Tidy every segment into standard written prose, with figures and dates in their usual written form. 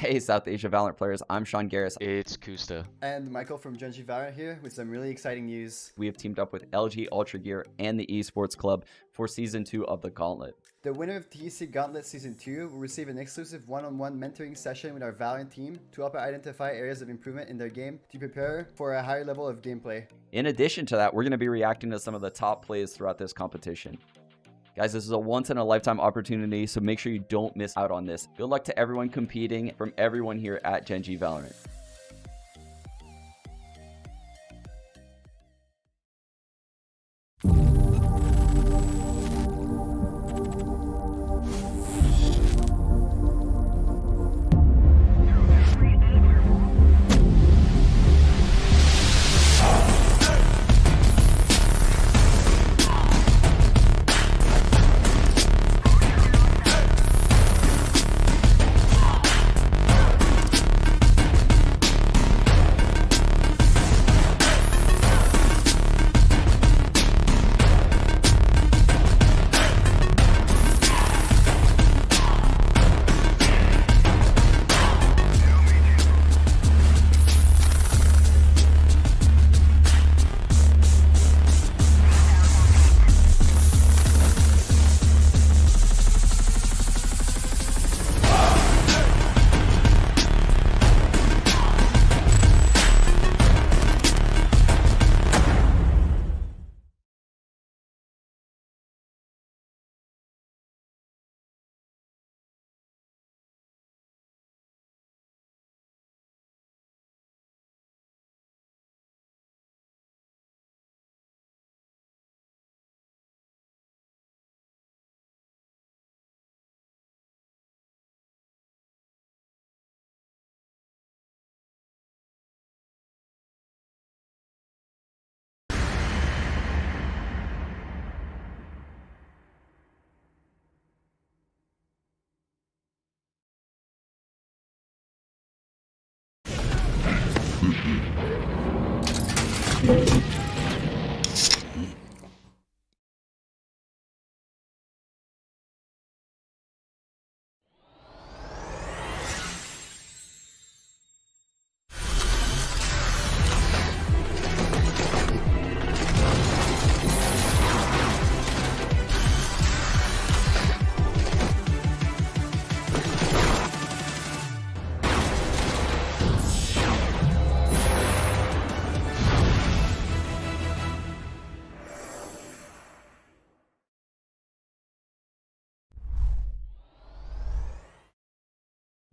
Hey, South Asia Valorant players, I'm Sean Garris. It's Kusta. And Michael from Genji Valorant here with some really exciting news. We have teamed up with LG Ultragear and the Esports Club for Season 2 of the Gauntlet. The winner of Tec Gauntlet Season 2 will receive an exclusive one-on-one mentoring session with our Valorant team to help identify areas of improvement in their game to prepare for a higher level of gameplay. In addition to that, we're going to be reacting to some of the top plays throughout this competition. Guys, this is a once-in-a-lifetime opportunity, so make sure you don't miss out on this. Good luck to everyone competing from everyone here at Genji Valorant.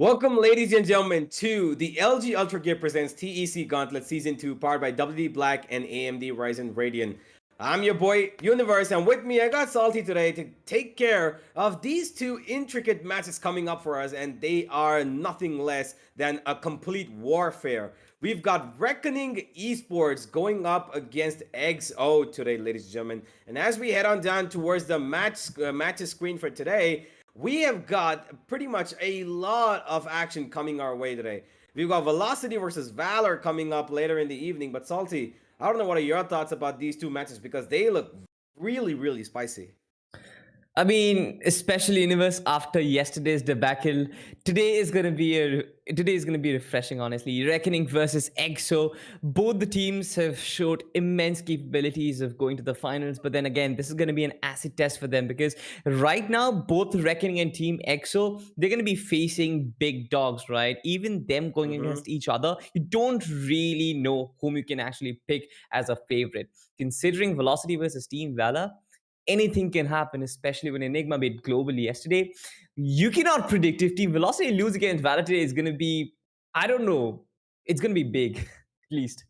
Welcome, ladies and gentlemen, to the LG Ultragear presents TEC Gauntlet Season 2, powered by WD Black and AMD Ryzen Radeon. I'm your boy, Universe, and with me, I got Salty today to take care of these two intricate matches coming up for us, and they are nothing less than a complete warfare. We've got Reckoning Esports going up against XO today, ladies and gentlemen. And as we head on down towards the matches screen for today, we have got pretty much a lot of action coming our way today. We've got Velocity versus Valor coming up later in the evening. But Salty, I don't know what are your thoughts about these two matches, because they look really, really spicy. I mean, especially Universe after yesterday's debacle, today is gonna be refreshing. Honestly, Reckoning versus EXO. Both the teams have showed immense capabilities of going to the finals, but then again, this is gonna be an acid test for them, because right now both Reckoning and Team EXO, they're gonna be facing big dogs, right? Even them going against each other, you don't really know whom you can actually pick as a favorite. Considering Velocity versus Team Valor, anything can happen, especially when Enigma made globally yesterday. You cannot predict if Team Velocity lose against Valor today. Is going to be, I don't know, it's going to be big, at least.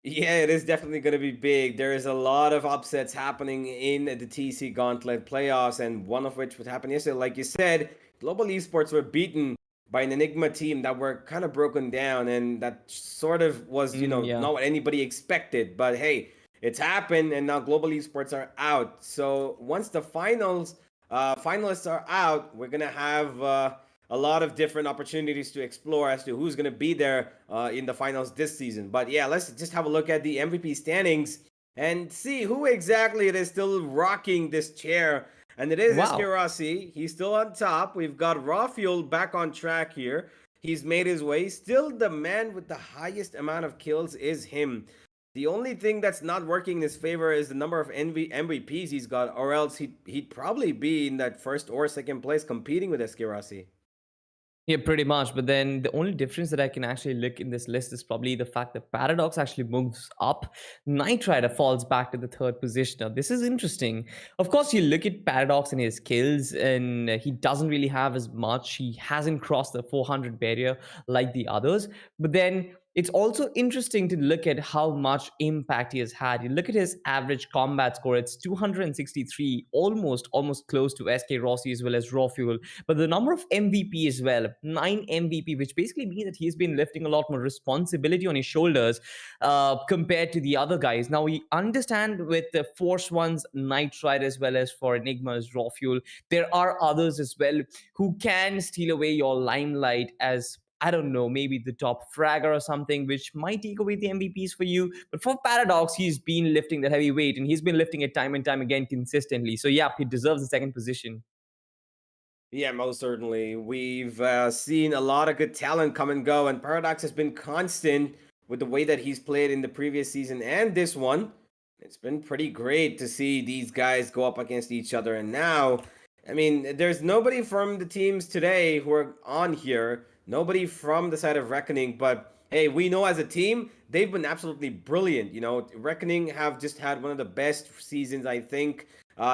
Yeah, it is definitely going to be big. There is a lot of upsets happening in the TC Gauntlet playoffs, and one of which would happen yesterday. Like you said, Global Esports were beaten by an Enigma team that were kind of broken down, and that sort of was, not what anybody expected. But hey, it's happened, and now Global Esports are out. So once the finalists are out, we're gonna have a lot of different opportunities to explore as to who's gonna be there in the finals this season. But yeah, let's just have a look at the MVP standings and see who exactly it is still rocking this chair. And it is Iskirasi. He's still on top. We've got Raw Fuel back on track here. He's made his way. Still, the man with the highest amount of kills is him. The only thing that's not working in his favor is the number of MVPs he's got, or else he'd probably be in that first or second place competing with Eskirasi. Yeah, pretty much. But then the only difference that I can actually look in this list is probably the fact that Paradox actually moves up. Knight Rider falls back to the third position. Now, this is interesting. Of course, you look at Paradox and his kills, and he doesn't really have as much. He hasn't crossed the 400 barrier like the others. But then it's also interesting to look at how much impact he has had. You look at his average combat score, it's 263, almost close to SK Rossi as well as Raw Fuel. But the number of MVP as well, 9 MVP, which basically means that he's been lifting a lot more responsibility on his shoulders compared to the other guys. Now, we understand with the Force One's Knight Rider as well as for Enigma's Raw Fuel, there are others as well who can steal away your limelight as, I don't know, maybe the top fragger or something, which might take away the MVPs for you. But for Paradox, he's been lifting that heavy weight and he's been lifting it time and time again consistently. So, yeah, he deserves the second position. Yeah, most certainly. We've seen a lot of good talent come and go, and Paradox has been constant with the way that he's played in the previous season and this one. It's been pretty great to see these guys go up against each other. And now, I mean, there's nobody from the teams today who are on here, nobody from the side of Reckoning, but hey, we know as a team, they've been absolutely brilliant. You know, Reckoning have just had one of the best seasons, I think.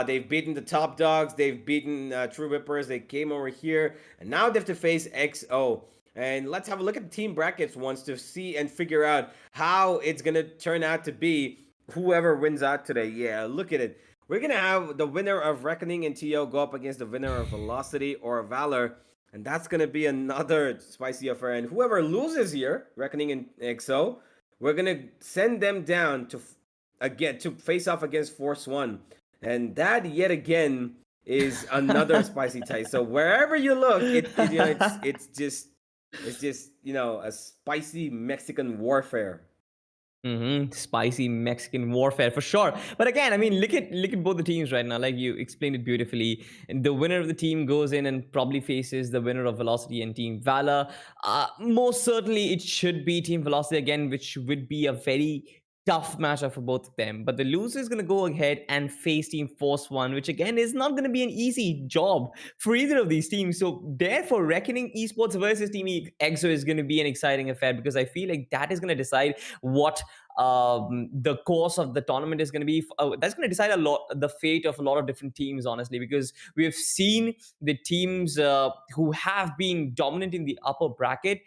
They've beaten the top dogs. They've beaten True Whippers. They came over here. And now they have to face XO. And let's have a look at the team brackets once to see and figure out how it's going to turn out to be whoever wins out today. Yeah, look at it. We're going to have the winner of Reckoning and TO go up against the winner of Velocity or Valor. And that's going to be another spicy affair. And whoever loses here, Reckoning and XO, we're going to send them down to face off against Force One. And that yet again is another spicy tie. So wherever you look, it's just a spicy Mexican warfare. Spicy Mexican warfare for sure. But again, I mean, look at both the teams right now. Like you explained it beautifully. And the winner of the team goes in and probably faces the winner of Velocity and Team Valor. Most certainly, it should be Team Velocity again, which would be a very tough matchup for both of them. But the loser is going to go ahead and face Team Force One, which again is not going to be an easy job for either of these teams. So therefore, Reckoning Esports versus Team EXO is going to be an exciting affair because I feel like that is going to decide what the course of the tournament is going to be. That's going to decide a lot the fate of a lot of different teams, honestly, because we have seen the teams who have been dominant in the upper bracket,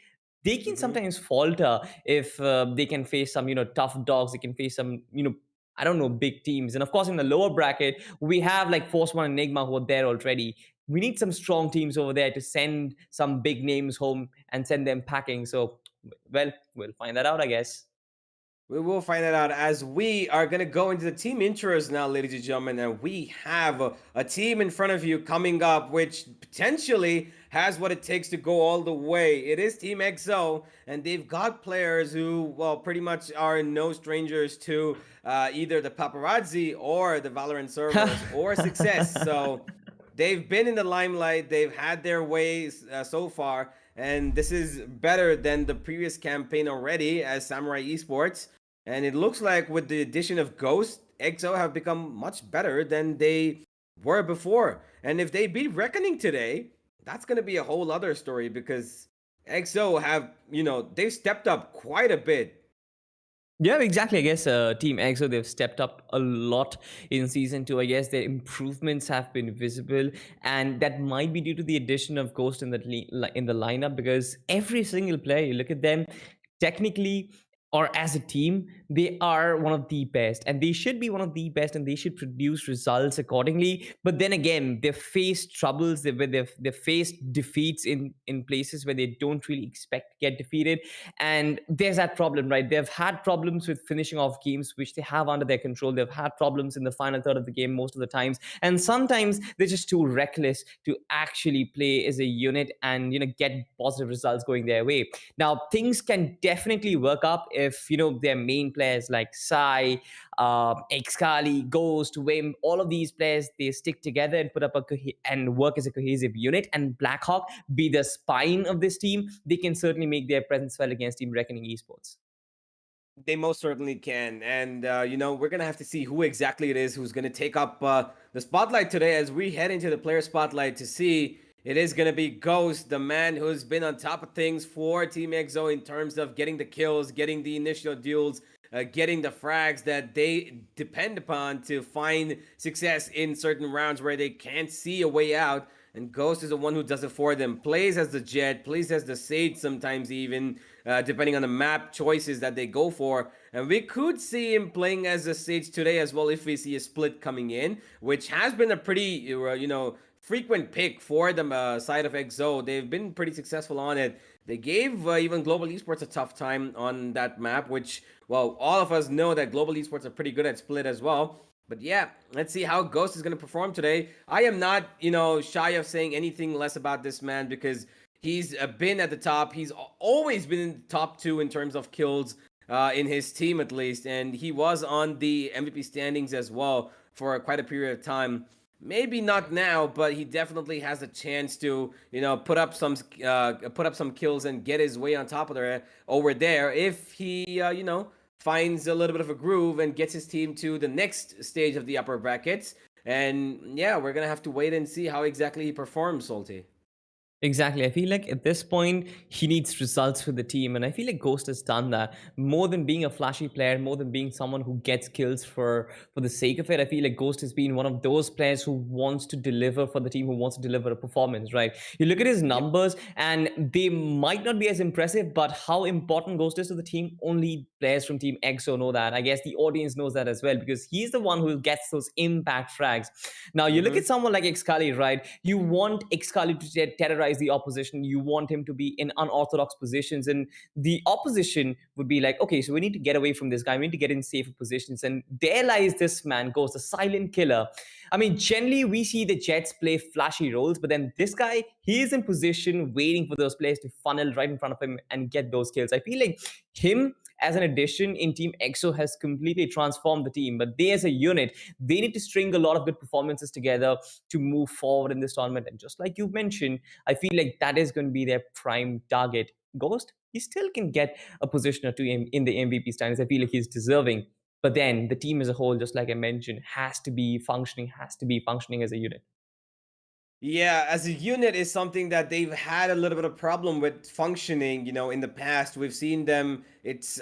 they can sometimes falter if they can face some, tough dogs. They can face some, I don't know, big teams. And of course, in the lower bracket, we have like Force One and Enigma who are there already. We need some strong teams over there to send some big names home and send them packing. So, well, we'll find that out, I guess. We will find that out as we are going to go into the team intros now, ladies and gentlemen. And we have a team in front of you coming up, which potentially has what it takes to go all the way. It is Team XO, and they've got players who, well, pretty much are no strangers to either the paparazzi or the Valorant servers or success. So they've been in the limelight. They've had their ways so far. And this is better than the previous campaign already as Samurai Esports. And it looks like with the addition of Ghost, XO have become much better than they were before. And if they beat Reckoning today, that's going to be a whole other story because XO have, they've stepped up quite a bit. Yeah, exactly. I guess Team EXO, they've stepped up a lot in Season 2. I guess their improvements have been visible, and that might be due to the addition of Ghost in the lineup, because every single player, you look at them, technically or as a team, they are one of the best, and they should be one of the best, and they should produce results accordingly. But then again, they've faced troubles, they've faced defeats in places where they don't really expect to get defeated. And there's that problem, right? They've had problems with finishing off games which they have under their control. They've had problems in the final third of the game most of the times, and sometimes they're just too reckless to actually play as a unit and get positive results going their way. Now, things can definitely work up if their main players like Sai, Excali, Ghost, Wim, all of these players, they stick together and put up and work as a cohesive unit, and Blackhawk be the spine of this team, they can certainly make their presence felt against Team Reckoning Esports. They most certainly can. And, we're going to have to see who exactly it is who's going to take up the spotlight today as we head into the player spotlight to see. It is going to be Ghost, the man who's been on top of things for Team EXO in terms of getting the kills, getting the initial duels, getting the frags that they depend upon to find success in certain rounds where they can't see a way out. And Ghost is the one who does it for them. Plays as the Jet, plays as the Sage sometimes even, depending on the map choices that they go for. And we could see him playing as a Sage today as well if we see a split coming in, which has been a pretty, frequent pick for the side of EXO. They've been pretty successful on it. They gave even Global Esports a tough time on that map, which, well, all of us know that Global Esports are pretty good at split as well. But yeah, let's see how Ghost is going to perform today. I am not, shy of saying anything less about this man because he's been at the top. He's always been in the top 2 in terms of kills in his team at least. And he was on the MVP standings as well for quite a period of time. Maybe not now, but he definitely has a chance to, put up some kills and get his way on top of there over there if he, finds a little bit of a groove and gets his team to the next stage of the upper brackets. And yeah, we're gonna have to wait and see how exactly he performs, Salty. Exactly. I feel like at this point, he needs results for the team. And I feel like Ghost has done that. More than being a flashy player, more than being someone who gets kills for the sake of it, I feel like Ghost has been one of those players who wants to deliver for the team, who wants to deliver a performance, right? You look at his numbers and they might not be as impressive, but how important Ghost is to the team, only players from Team EXO know that. I guess the audience knows that as well because he's the one who gets those impact frags. Now, you look at someone like Excali, right? You want Excali to terrorize the opposition. You want him to be in unorthodox positions, and the opposition would be like, okay, so we need to get away from this guy. We need to get in safer positions. And there lies this man, Ghost, the silent killer. I mean, generally we see the Jets play flashy roles, but then this guy, he is in position waiting for those players to funnel right in front of him and get those kills. I feel like him as an addition in Team EXO has completely transformed the team. But they as a unit, they need to string a lot of good performances together to move forward in this tournament. And just like you mentioned, I feel like that is going to be their prime target. Ghost, he still can get a position or two in the MVP standings. I feel like he's deserving. But then the team as a whole, just like I mentioned, has to be functioning as a unit. Yeah, as a unit is something that they've had a little bit of problem with functioning, in the past. We've seen them,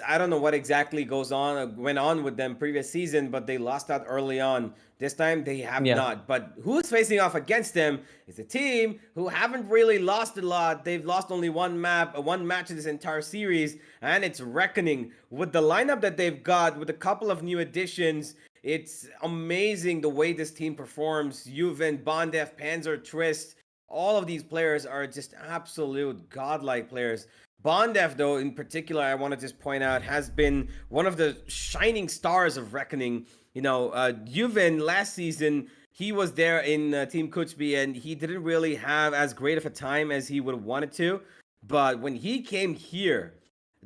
I don't know what exactly went on with them previous season, but they lost out early on. This time they have not. But who's facing off against them is a team who haven't really lost a lot. They've lost only one match in this entire series, and it's Reckoning. With the lineup that they've got, with a couple of new additions, it's amazing the way this team performs. Juven, Bondef, Panzer, Trist, all of these players are just absolute godlike players. Bondef, though, in particular, I want to just point out, has been one of the shining stars of Reckoning. Juven last season, he was there in Team Kuchby, and he didn't really have as great of a time as he would have wanted to. But when he came here,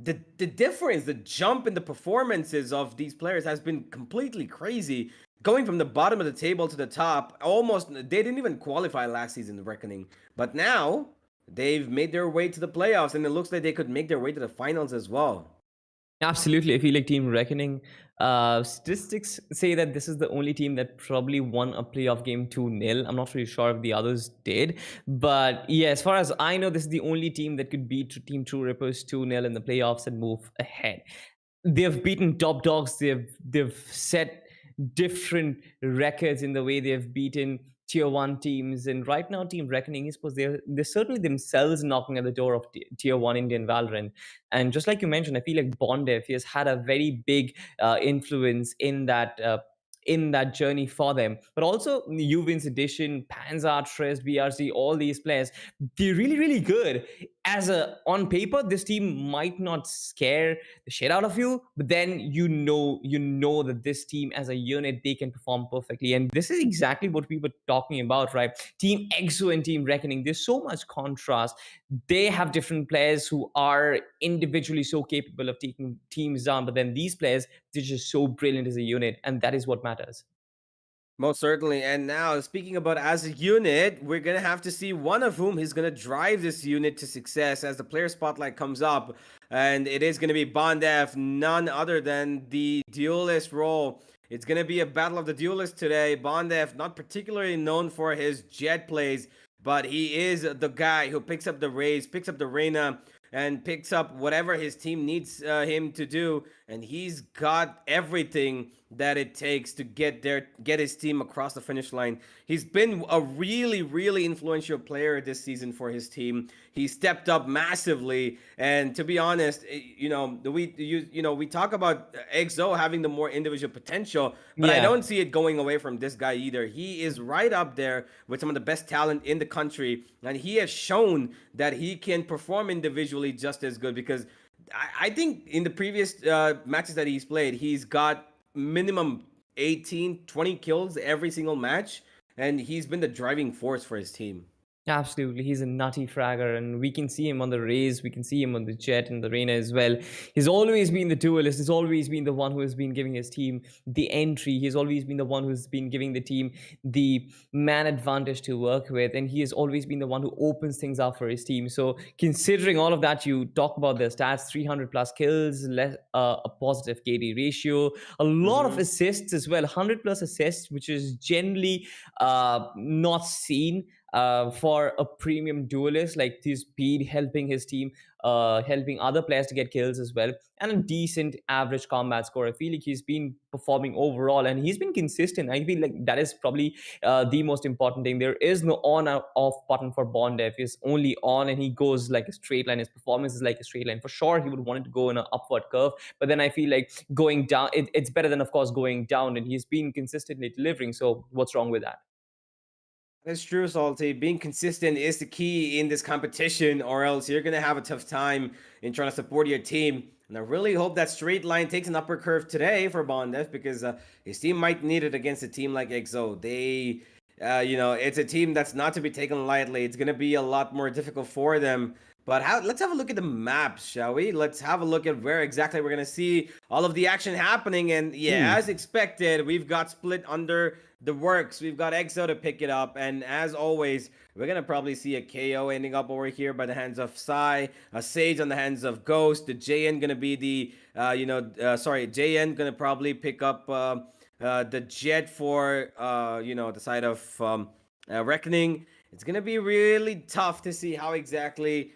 the difference, the jump in the performances of these players has been completely crazy. Going from the bottom of the table to the top, they didn't even qualify last season, Reckoning. But now, they've made their way to the playoffs, and it looks like they could make their way to the finals as well. Absolutely. I feel like Team Reckoning, statistics say that this is the only team that probably won a playoff game 2-0. I'm not really sure if the others did. But yeah, as far as I know, this is the only team that could beat Team True Rippers 2-0 in the playoffs and move ahead. They've beaten top dogs. They've set different records in the way they've beaten tier 1 teams, and right now Team Reckoning Esports, they're certainly themselves knocking at the door of tier 1 Indian Valorant. And just like you mentioned, I feel like Bondef, he has had a very big influence in that in that journey for them. But also Juvin's Edition, Panzer, Trist, BRC, all these players, they're really, really good. On paper, this team might not scare the shit out of you, but then you know that this team as a unit, they can perform perfectly. And this is exactly what we were talking about, right? Team EXO and Team Reckoning, there's so much contrast. They have different players who are individually so capable of taking teams down, but then these players, they're just so brilliant as a unit, and that is what matters. Most certainly. And now, speaking about as a unit, we're going to have to see one of whom is going to drive this unit to success as the player spotlight comes up. And it is going to be Bondef, none other than the duelist role. It's going to be a battle of the duelists today. Bondef, not particularly known for his jet plays, but he is the guy who picks up the Raze, picks up the Reyna, and picks up whatever his team needs him to do. And he's got everything that it takes to get his team across the finish line. He's been a really, really influential player this season for his team. He stepped up massively, and to be honest, we talk about EXO having the more individual potential, but I don't see it going away from this guy either. He is right up there with some of the best talent in the country, and he has shown that he can perform individually just as good, because I think in the previous matches that he's played, he's got minimum 18-20 kills every single match, and he's been the driving force for his team. Absolutely, he's a nutty fragger, and we can see him on the Raze, we can see him on the Jet and the Reyna as well. He's always been the duelist. He's always been the one who has been giving his team the entry. He's always been the one who's been giving the team the man advantage to work with, and he has always been the one who opens things up for his team. So considering all of that, you talk about the stats: 300 plus kills, a positive KD ratio, a lot of assists as well, 100 plus assists, which is generally not seen for a premium duelist. Like his speed helping his team, helping other players to get kills as well, and a decent average combat score. I feel like he's been performing overall, and he's been consistent. I feel like that is probably the most important thing. There is no on or off button for Bondef. He's only on, and he goes like a straight line. His performance is like a straight line. For sure, he would want it to go in an upward curve, but then I feel like going down, it's better than, of course, going down, and he's been consistently delivering. So what's wrong with that? That's true, Salty. Being consistent is the key in this competition, or else you're going to have a tough time in trying to support your team. And I really hope that straight line takes an upper curve today for Bondef, because his team might need it against a team like EXO. They, it's a team that's not to be taken lightly. It's going to be a lot more difficult for them. But let's have a look at the maps, shall we? Let's have a look at where exactly we're going to see all of the action happening. And yeah, as expected, we've got Split under the works. We've got EXO to pick it up. And as always, we're going to probably see a KO ending up over here by the hands of Psy, a Sage on the hands of Ghost, the JN going to be the, JN going to probably pick up the Jet for, the side of Reckoning. It's going to be really tough to see how exactly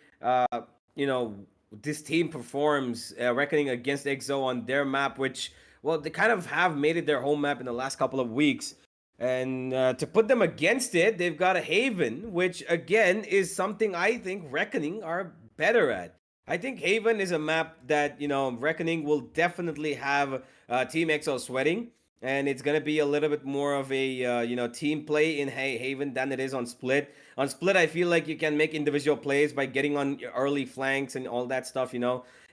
this team performs, Reckoning against EXO on their map, which, well, they kind of have made it their home map in the last couple of weeks. And to put them against it, they've got a Haven, which, again, is something I think Reckoning are better at. I think Haven is a map that, Reckoning will definitely have Team EXO sweating. And it's going to be a little bit more of a, team play in Haven than it is on Split. On Split, I feel like you can make individual plays by getting on early flanks and all that stuff,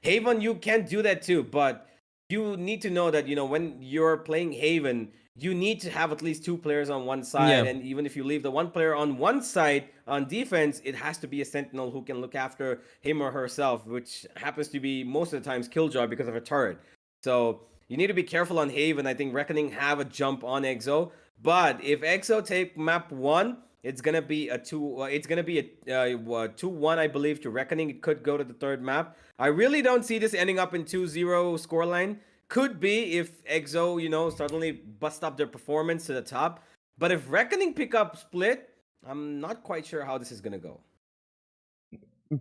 Haven, you can do that too, but you need to know that, when you're playing Haven, you need to have at least two players on one side. And even if you leave the one player on one side on defense, it has to be a sentinel who can look after him or herself, which happens to be most of the times Killjoy because of a turret. So you need to be careful on Haven. I think Reckoning have a jump on EXO, but if EXO take map 1, it's gonna be a 2-1, I believe, to Reckoning. It could go to the third map. I really don't see this ending up in 2-0 scoreline. Could be if EXO, suddenly bust up their performance to the top. But if Reckoning pick up Split, I'm not quite sure how this is gonna go.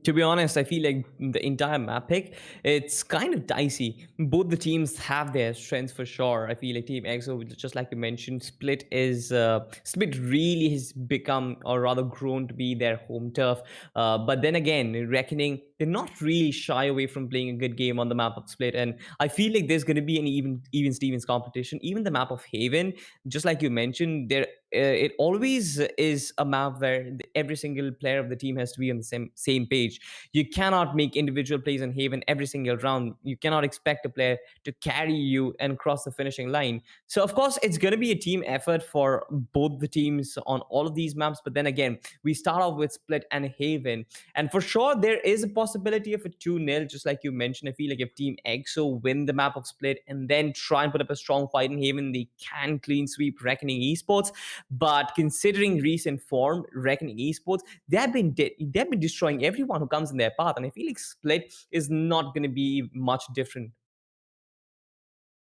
To be honest, I feel like the entire map pick, it's kind of dicey. Both the teams have their strengths for sure. I feel like Team EXO, just like you mentioned, Split really has become, or rather grown to be, their home turf. But then again, Reckoning, they're not really shy away from playing a good game on the map of Split. And I feel like there's going to be an even Stevens competition. Even the map of Haven, just like you mentioned, there it always is a map where every single player of the team has to be on the same page. You cannot make individual plays in Haven every single round. You cannot expect a player to carry you and cross the finishing line. So of course it's going to be a team effort for both the teams on all of these maps. But then again, we start off with Split and Haven, and for sure there is a possibility of a 2-0, just like you mentioned. I feel like if Team EXO win the map of Split and then try and put up a strong fight in Haven, they can clean sweep Reckoning Esports. But considering recent form, Reckoning Esports, they've been destroying everyone who comes in their path, and I feel like Split is not going to be much different.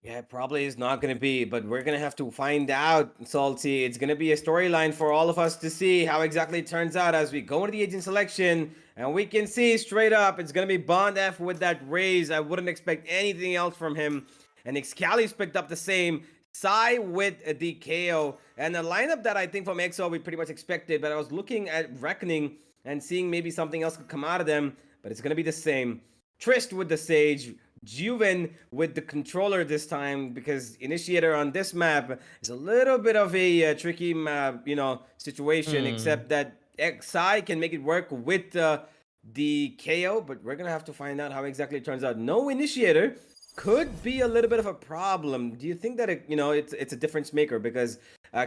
Yeah, it probably is not going to be, but we're going to have to find out, Salty. It's going to be a storyline for all of us to see how exactly it turns out as we go into the agent selection. And we can see straight up, it's going to be Bond F with that raise. I wouldn't expect anything else from him. And Excali's picked up the same. Psy with the KO. And the lineup that I think from EXO we pretty much expected, but I was looking at Reckoning and seeing maybe something else could come out of them, but it's going to be the same. Trist with the Sage. Juven with the controller this time, because Initiator on this map is a little bit of a tricky map, situation, except that XI can make it work with the KO, but we're gonna have to find out how exactly it turns out. No Initiator could be a little bit of a problem. Do you think that it's a difference maker? Because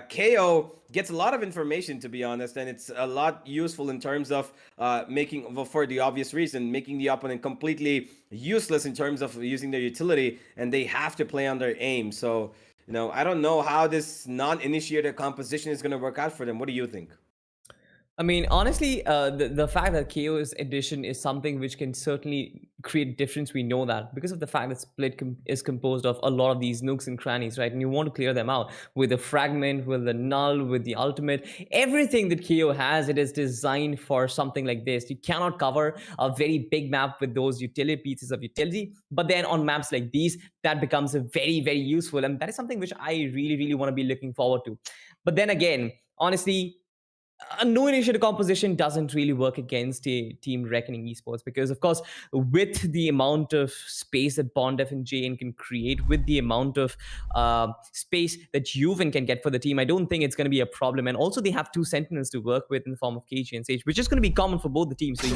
KO gets a lot of information, to be honest, and it's a lot useful in terms of making, well, for the obvious reason, making the opponent completely useless in terms of using their utility, and they have to play on their aim. So, I don't know how this non-initiator composition is going to work out for them. What do you think? I mean, honestly, the fact that KO's addition is something which can certainly create difference. We know that because of the fact that Split is composed of a lot of these nooks and crannies, right? And you want to clear them out with the fragment, with the null, with the ultimate. Everything that KO has, it is designed for something like this. You cannot cover a very big map with those utility pieces of utility, but then on maps like these, that becomes a very, very useful. And that is something which I really, really want to be looking forward to. But then again, honestly, a no initiative composition doesn't really work against a team Reckoning Esports, because of course with the amount of space that Bondef and JN can create, with the amount of space that Juven can get for the team, I don't think it's going to be a problem. And also they have 2 Sentinels to work with in the form of KG and Sage, which is going to be common for both the teams. So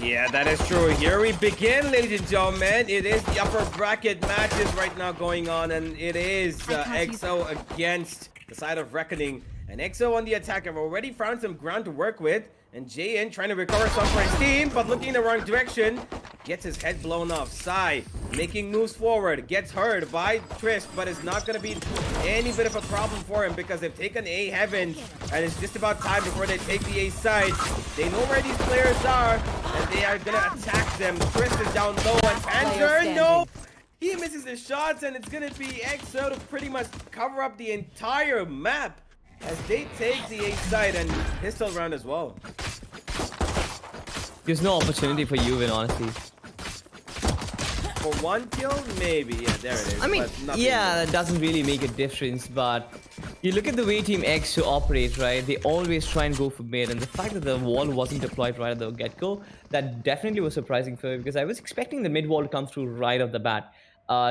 yeah, that is true. Here we begin, ladies and gentlemen. It is the upper bracket matches right now going on, and it is EXO against the side of Reckoning. And EXO on the attack have already found some ground to work with. And JN trying to recover some for his team, but looking in the wrong direction. Gets his head blown off. Psy making moves forward. Gets hurt by Trist, but it's not going to be any bit of a problem for him because they've taken A Heaven. And it's just about time before they take the A side. They know where these players are, and they are going to attack them. Trist is down low, and Panzer, no! He misses his shots, and it's going to be EXO to pretty much cover up the entire map as they take the A side and pistol round as well. there's no opportunity for Juven, honestly. For 1 kill, maybe. Yeah, there it is. I mean, yeah, that doesn't really make a difference, but you look at the way Team X operate, right? They always try and go for mid, and the fact that the wall wasn't deployed right at the get-go, that definitely was surprising for me, because I was expecting the mid wall to come through right off the bat.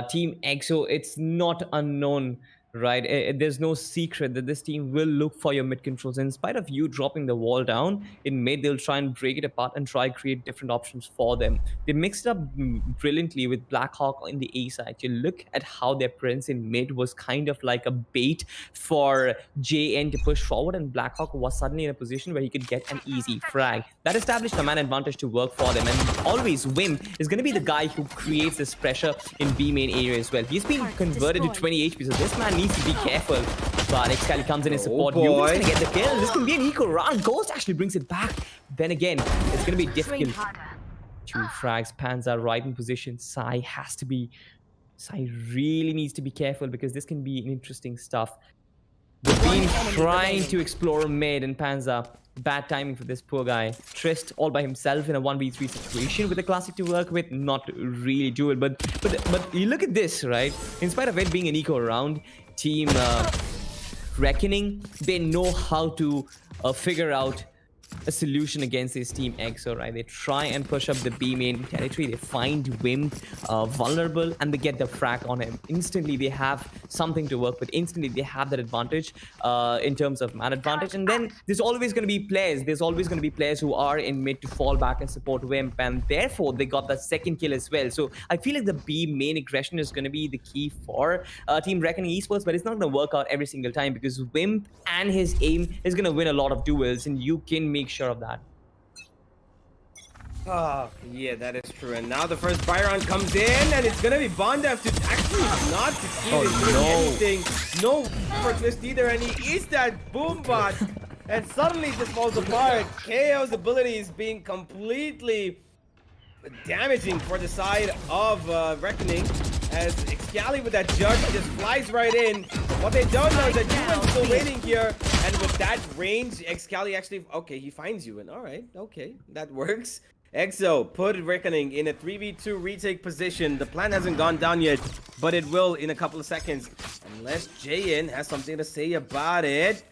Team EXO, it's not unknown, right? There's no secret that this team will look for your mid controls. In spite of you dropping the wall down in mid, they'll try and break it apart and try create different options for them. They mixed it up brilliantly with Blackhawk in the A side. You look at how their presence in mid was kind of like a bait for JN to push forward, and Blackhawk was suddenly in a position where he could get an easy frag. That established a man advantage to work for them, and always Wim is going to be the guy who creates this pressure in B main area as well. He's been converted to 20 HP, so this man needs to be careful. But Excali comes in his support. Juven's gonna get the kill. This can be an eco round. Ghost actually brings it back. Then again, it's gonna be difficult. 2 frags. Panzer right in position. Psy really needs to be careful, because this can be an interesting stuff. They've been trying to explore mid, and Panzer, bad timing for this poor guy. Trist all by himself in a 1v3 situation with a classic to work with, not really doable. But you look at this, right? In spite of it being an eco round, Team Reckoning, they know how to figure out a solution against this Team EXO, right? They try and push up the B main territory. They find Wimp vulnerable and they get the frag on him. Instantly, they have something to work with. Instantly, they have that advantage in terms of man advantage. And then there's always going to be players. There's always going to be players who are in mid to fall back and support Wimp. And therefore, they got that second kill as well. So I feel like the B main aggression is going to be the key for Team Reckoning Esports, but it's not going to work out every single time because Wimp and his aim is going to win a lot of duels, and you can make sure of that. Oh, yeah, that is true. And now the first Byron comes in, and it's gonna be Bondev to actually not succeed in doing anything. No for Twist either, and he is that boom bot, and suddenly this falls apart. KO's ability is being completely damaging for the side of Reckoning, as Excali with that judge just flies right in. What they don't know is that Yuan's still waiting here, and with that range, Excali actually, okay, he finds Yuan. All right, okay, that works. EXO put Reckoning in a 3v2 retake position. The plan hasn't gone down yet, but it will in a couple of seconds. Unless JN has something to say about it.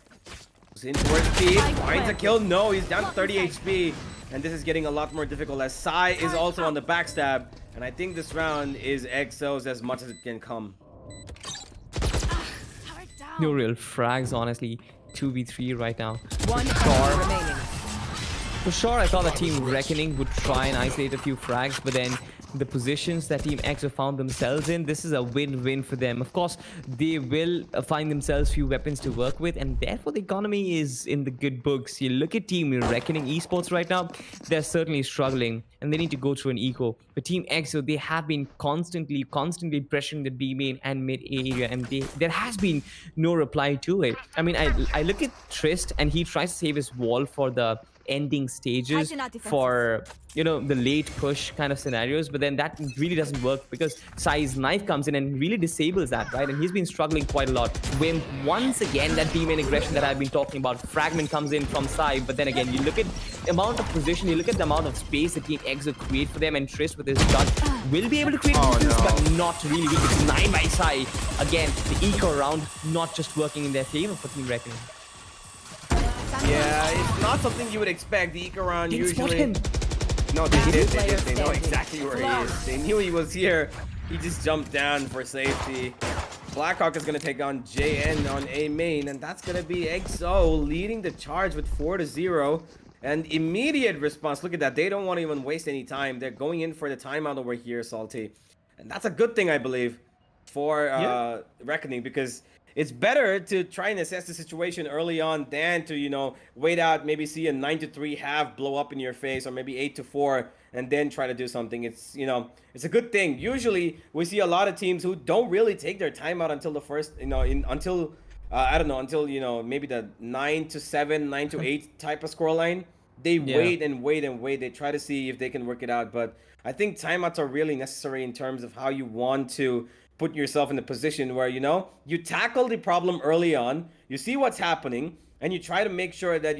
Goes in towards speed, finds a kill. No, he's down to 30 HP. And this is getting a lot more difficult as Sai is also on the backstab. And I think this round is EXO's as much as it can come. No real frags, honestly. 2v3 right now. One enemy remaining. For sure, I thought the Team Reckoning would try and isolate a few frags, but then the positions that Team EXO found themselves in, this is a win-win for them. Of course, they will find themselves few weapons to work with, and therefore the economy is in the good books. You look at Team Reckoning Esports right now, they're certainly struggling, and they need to go through an eco. But Team EXO, they have been constantly pressuring the B main and mid area, and there has been no reply to it. I mean, I look at Trist, and he tries to save his wall for the ending stages, for the late push kind of scenarios, but then that really doesn't work because Sai's knife comes in and really disables that, right? And he's been struggling quite a lot. Wimp, once again, that B main aggression that I've been talking about, fragment comes in from Sai, but then again, you look at the amount of position, you look at the amount of space that Team EXO create for them, and Trist with his gun will be able to create distance, but not really. With 9 by Sai, again, the eco round not just working in their favor for Team Reckoning. Yeah, it's not something you would expect. The eco round Didn't spot usually. him. No, they did. They know exactly where he is. They knew he was here. He just jumped down for safety. Blackhawk is going to take on JN on A main, and that's going to be EXO leading the charge with 4-0. And immediate response. Look at that. They don't want to even waste any time. They're going in for the timeout over here, Salty. And that's a good thing, I believe, for Reckoning, because it's better to try and assess the situation early on than to, wait out, maybe see a 9-3 half blow up in your face, or maybe 8-4, and then try to do something. It's, it's a good thing. Usually, we see a lot of teams who don't really take their time out until the first, until maybe the 9-7, 9-8 type of scoreline. They wait and wait and wait. They try to see if they can work it out. But I think timeouts are really necessary in terms of how you want to put yourself in a position where, you tackle the problem early on, you see what's happening, and you try to make sure that,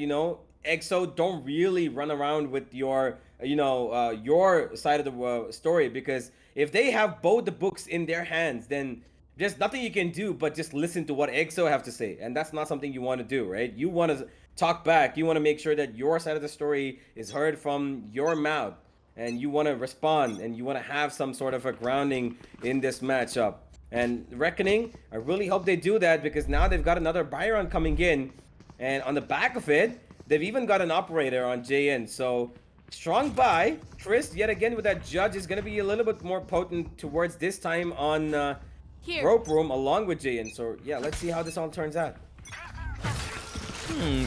EXO don't really run around with your, your side of the story, because if they have both the books in their hands, then there's nothing you can do but just listen to what EXO have to say, and that's not something you want to do, right? You want to talk back, you want to make sure that your side of the story is heard from your mouth, and you want to respond, and you want to have some sort of a grounding in this matchup. And Reckoning, I really hope they do that, because now they've got another Byron coming in, and on the back of it, they've even got an operator on JN. So strong buy. Trist, yet again with that judge, is going to be a little bit more potent towards this time on rope room along with JN. So yeah, let's see how this all turns out.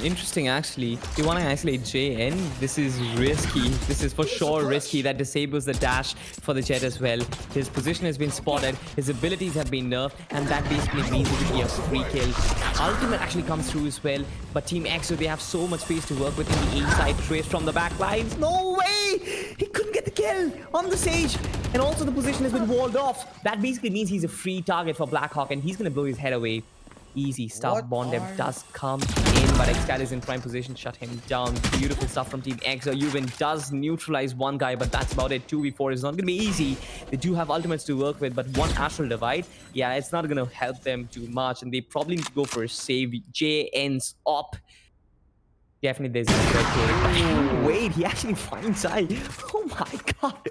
Interesting, actually. You want to isolate JN? This is risky. This is for sure risky. That disables the dash for the Jet as well. His position has been spotted. His abilities have been nerfed. And that basically means he will be a free kill. Ultimate actually comes through as well. But Team EXO, they have so much space to work with in the A side. Trace from the back lines. No way! He couldn't get the kill on the Sage. And also the position has been walled off. That basically means he's a free target for Blackhawk. And he's going to blow his head away. Easy stuff. Bondev does come in, but Xcat is in prime position, shut him down. Beautiful stuff from Team EXO. Yuven does neutralize one guy, but that's about it. 2v4 is not going to be easy. They do have ultimates to work with, but one Astral Divide, yeah, it's not going to help them too much, and they probably need to go for a save. JN's up. definitely there's a threat here. Wait, he actually finds I. Oh my god.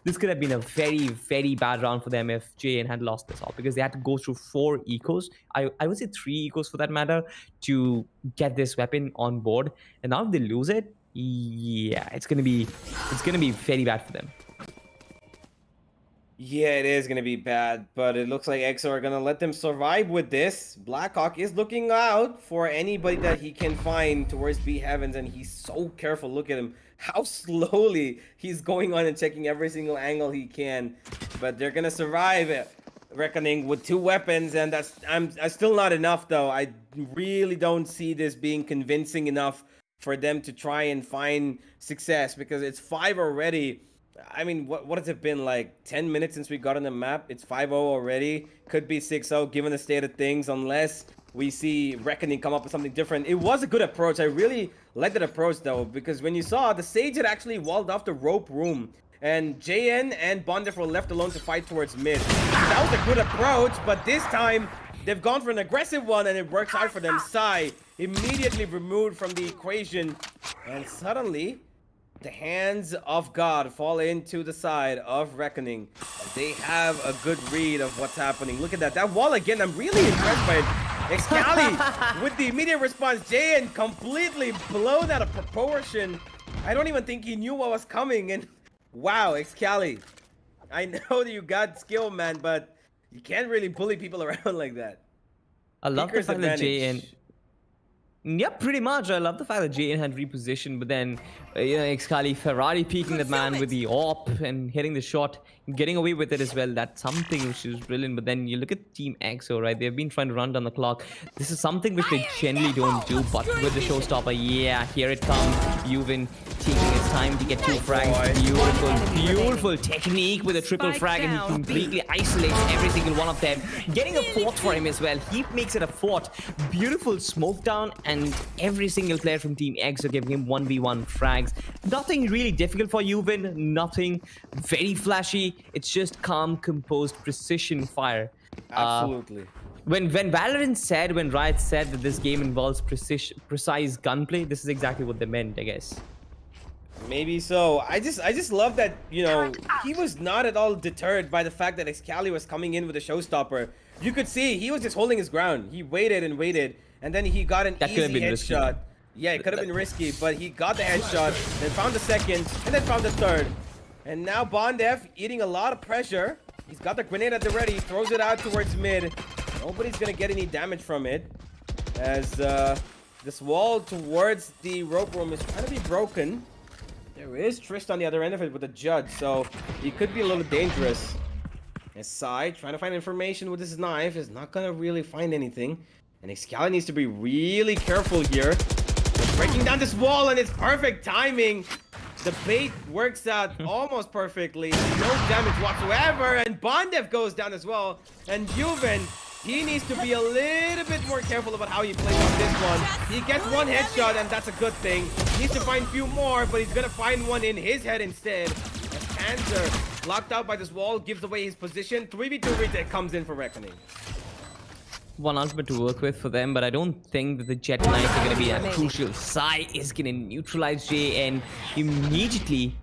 This could have been a very, very bad round for them if JN had lost this off, because they had to go through 4 ecos. I would say 3 ecos for that matter to get this weapon on board. And now if they lose it, yeah, it's gonna be very bad for them. Yeah, it is going to be bad, but it looks like EXO are going to let them survive with this. Blackhawk is looking out for anybody that he can find towards B Heavens, and he's so careful. Look at him, how slowly he's going on and checking every single angle he can. But they're going to survive it, Reckoning, with 2 weapons, and that's still not enough, though. I really don't see this being convincing enough for them to try and find success, because it's 5 already. I mean, what has it been, like 10 minutes since we got on the map? It's 5-0 already. Could be 6-0 given the state of things, unless we see Reckoning come up with something different. It was a good approach. I really like that approach, though, because when you saw, the Sage had actually walled off the rope room, and JN and Bondef were left alone to fight towards mid. That was a good approach, but this time they've gone for an aggressive one, and it works out for them. Sai immediately removed from the equation, and suddenly the hands of God fall into the side of Reckoning. They have a good read of what's happening. Look at that. That wall again, I'm really impressed by it. Excali with the immediate response. JN completely blown out of proportion. I don't even think he knew what was coming. And wow, Excali, I know that you got skill, man, but you can't really bully people around like that. I love the Kicker's fact that advantage. JN... Yep, pretty much. I love the fact that JN had repositioned, but then, Excali Ferrari peeking that man with the AWP and hitting the shot, getting away with it as well. That's something which is brilliant. But then you look at Team EXO, right? They've been trying to run down the clock. This is something which they generally don't do, but with the showstopper, yeah, here it comes. Yuvin taking his time to get 2 frags. Beautiful technique with a triple frag, and he completely isolates every single one of them. Getting a 4th for him as well. He makes it a 4th. Beautiful smoke down, and every single player from Team EXO giving him 1v1 frags. Nothing really difficult for Yuvin, nothing very flashy. It's just calm, composed, precision fire. Absolutely. When Riot said that this game involves precise gunplay, this is exactly what they meant, I guess. Maybe so. I just love that, you know, he was not at all deterred by the fact that Excali was coming in with a showstopper. You could see he was just holding his ground. He waited and waited, and then he got an easy headshot. Yeah, it could have been risky, but he got the headshot, then found the second, and then found the third. And now Bondef eating a lot of pressure. He's got the grenade at the ready, throws it out towards mid. Nobody's gonna get any damage from it, as this wall towards the rope room is trying to be broken. There is Trist on the other end of it with a judge, so he could be a little dangerous. His side trying to find information with his knife is not gonna really find anything, and Excali needs to be really careful here. Breaking down this wall, and it's perfect timing. The bait works out almost perfectly. No damage whatsoever, and Bondef goes down as well. And Yuvin, he needs to be a little bit more careful about how he plays on this one. He gets 1 headshot, and that's a good thing. He needs to find a few more, but he's gonna find one in his head instead. As Panzer, locked out by this wall, gives away his position. 3v2 retake comes in for Reckoning. One ultimate to work with for them, but I don't think that the Jet Knights are going to be that crucial. Sai is going to neutralize JN immediately,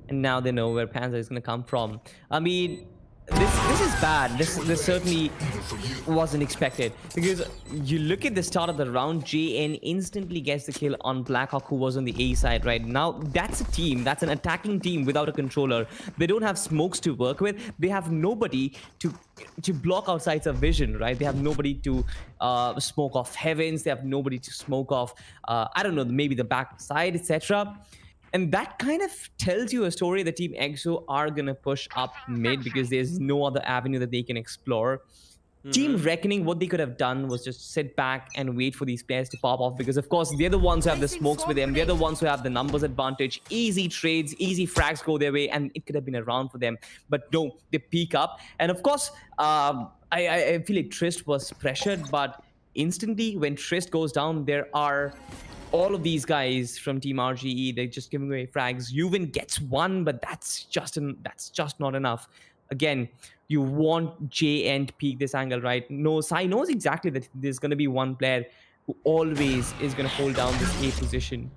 and now they know where Panzer is going to come from. I mean, this is bad. This certainly wasn't expected, because you look at the start of the round, JN instantly gets the kill on Blackhawk, who was on the A side. Right now, that's a team, that's an attacking team without a controller. They don't have smokes to work with. They have nobody to block outside of vision, right? They have nobody to smoke off heavens. They have nobody to smoke off, I don't know, maybe the back side, etc. And that kind of tells you a story that Team EXO are going to push up mid, because there's no other avenue that they can explore. Team Reckoning, what they could have done was just sit back and wait for these players to pop off, because of course they're the ones who have the smokes with them. They're the ones who have the numbers advantage. Easy trades, easy frags go their way, and it could have been a round for them. But no, they peak up. And of course, I feel like Trist was pressured, but instantly when Trist goes down, there are all of these guys from Team RGE. They're just giving away frags. Yuvin gets 1, but that's just not enough. Again, you want JN to peek this angle, right? No, Sai knows exactly that there's going to be 1 player who always is going to hold down this A position.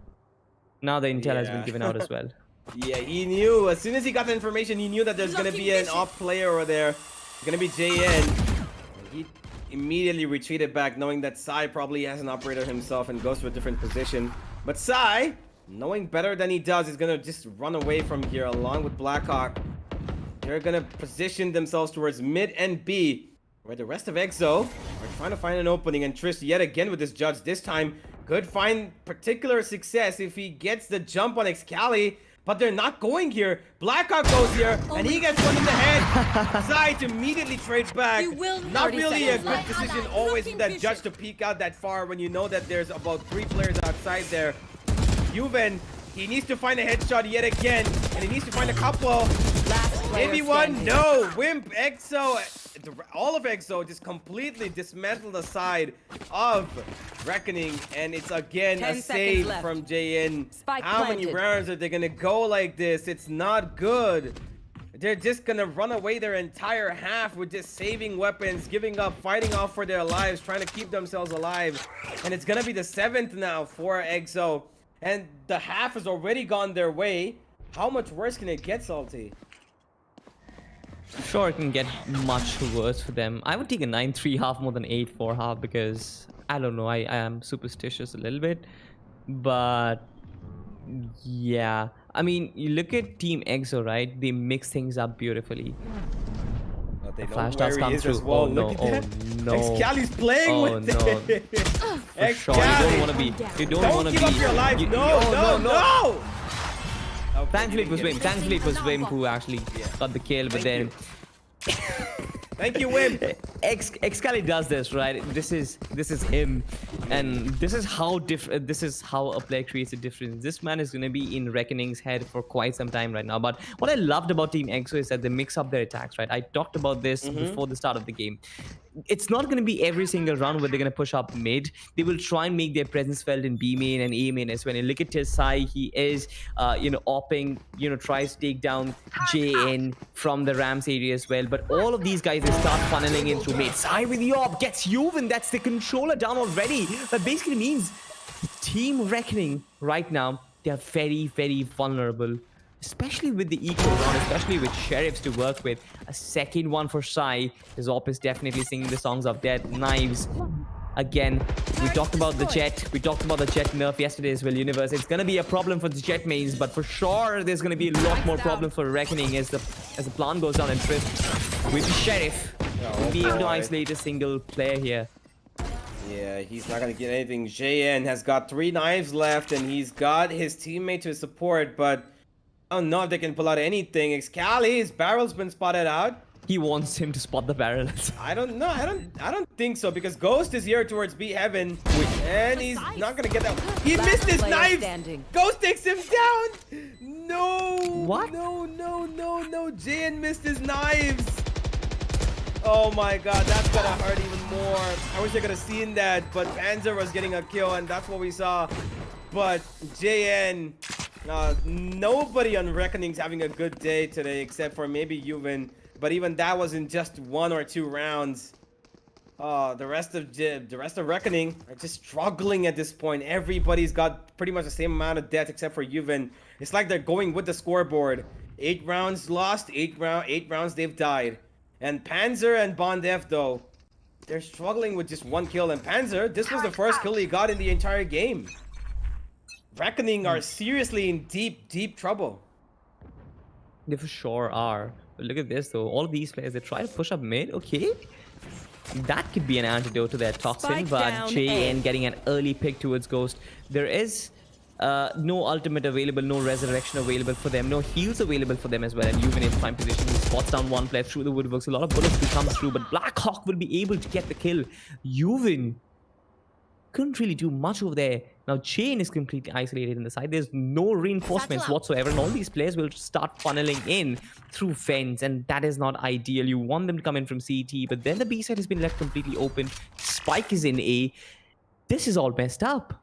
Now the intel has been Yeah. given out as well. Yeah, he knew. As soon as he got the information, he knew that there's going to be an off player over there. It's going to be JN. He immediately retreated back, knowing that Sai probably has an operator himself and goes to a different position. But Sai, knowing better than he does, is going to just run away from here along with Blackhawk. They're going to position themselves towards mid and B, where the rest of EXO are trying to find an opening. And Trish, yet again with this judge, this time could find particular success if he gets the jump on Excali. But they're not going here. Blackhawk goes here, and he gets one in the head. Sai to immediately trade back. Not really a good decision always with that judge to peek out that far when you know that there's about 3 players outside there. Juven, he needs to find a headshot yet again, and he needs to find a couple. Maybe one. No. Wimp, EXO, all of EXO just completely dismantled the side of Reckoning, and it's again a save from JN. How many rounds are they gonna go like this? It's not good. They're just gonna run away their entire half with just saving weapons, giving up, fighting off for their lives, trying to keep themselves alive. And it's gonna be the 7th now for EXO, and the half has already gone their way. How much worse can it get, Salty? I'm sure it can get much worse for them. I would take a 9-3 half more than 8-4 half because I don't know. I am superstitious a little bit, but yeah. I mean, you look at Team EXO, right? They mix things up beautifully. They know Flash where does he come is through. as well. Oh no! Look Oh at that. no! Excali's playing Oh with no! it. For sure, you don't want to be. You don't want to be. Don't give up your life. You, No. Okay, Thankfully, it was Wim. Thankfully, it was Wim who actually got the kill. But then, Thank you, Wim. Excali does this, right? This is him, and this is how different. This is how a player creates a difference. This man is going to be in Reckoning's head for quite some time right now. But what I loved about Team EXO is that they mix up their attacks, right? I talked about this before the start of the game. It's not going to be every single round where they're going to push up mid. They will try and make their presence felt in B main and A main as well. And look at Sai, he is, opping, tries to take down JN from the Rams area as well. But all of these guys, they start funneling in through mid. Sai with the op gets Juven. That's the controller down already. That basically means Team Reckoning right now, they are very, very vulnerable. Especially with the eco round, especially with sheriffs to work with. A second one for Sai. His op is definitely singing the songs of death. Knives. Again, we talked about the Jet. We talked about the Jet nerf yesterday as well, Universe. It's going to be a problem for the Jet mains, but for sure, there's going to be a lot more problems for Reckoning as the plan goes down and Trip with the Sheriff. We'll be able to isolate a single player here. Yeah, he's not going to get anything. JN has got 3 knives left, and he's got his teammate to support, but I don't know if they can pull out anything. Excali, his barrel's been spotted out. He wants him to spot the barrel. I don't know. I don't think so, because Ghost is here towards B Heaven, and he's not gonna get that. He missed his knife. Ghost takes him down. No. What? No. Jin missed his knives. Oh my god, that's gonna hurt even more. I wish I could have seen that, but Panzer was getting a kill, and that's what we saw. But JN. Nobody on Reckoning's having a good day today except for maybe Juven, but even that wasn't just 1 or 2 rounds. The rest of Reckoning are just struggling at this point. Everybody's got pretty much the same amount of death except for Juven. It's like they're going with the scoreboard. 8 rounds lost, 8 rounds they've died. And Panzer and Bond F though, they're struggling with just 1 kill. And Panzer, this was the first kill he got in the entire game. Reckoning are seriously in deep trouble. They for sure are. But look at this though. All these players, they try to push up mid. Okay. That could be an antidote to their Toxin, but JN getting an early pick towards Ghost. There is no ultimate available, no resurrection available for them, no heals available for them as well. And Juven in prime position, he spots down one player through the woodworks. A lot of bullets will come through, but Blackhawk will be able to get the kill. Juven couldn't really do much over there. Now Chain is completely isolated in the side. There's no reinforcements whatsoever, and all these players will start funneling in through fence, and that is not ideal. You want them to come in from CT, but then the B side has been left completely open. Spike is in A. This is all messed up.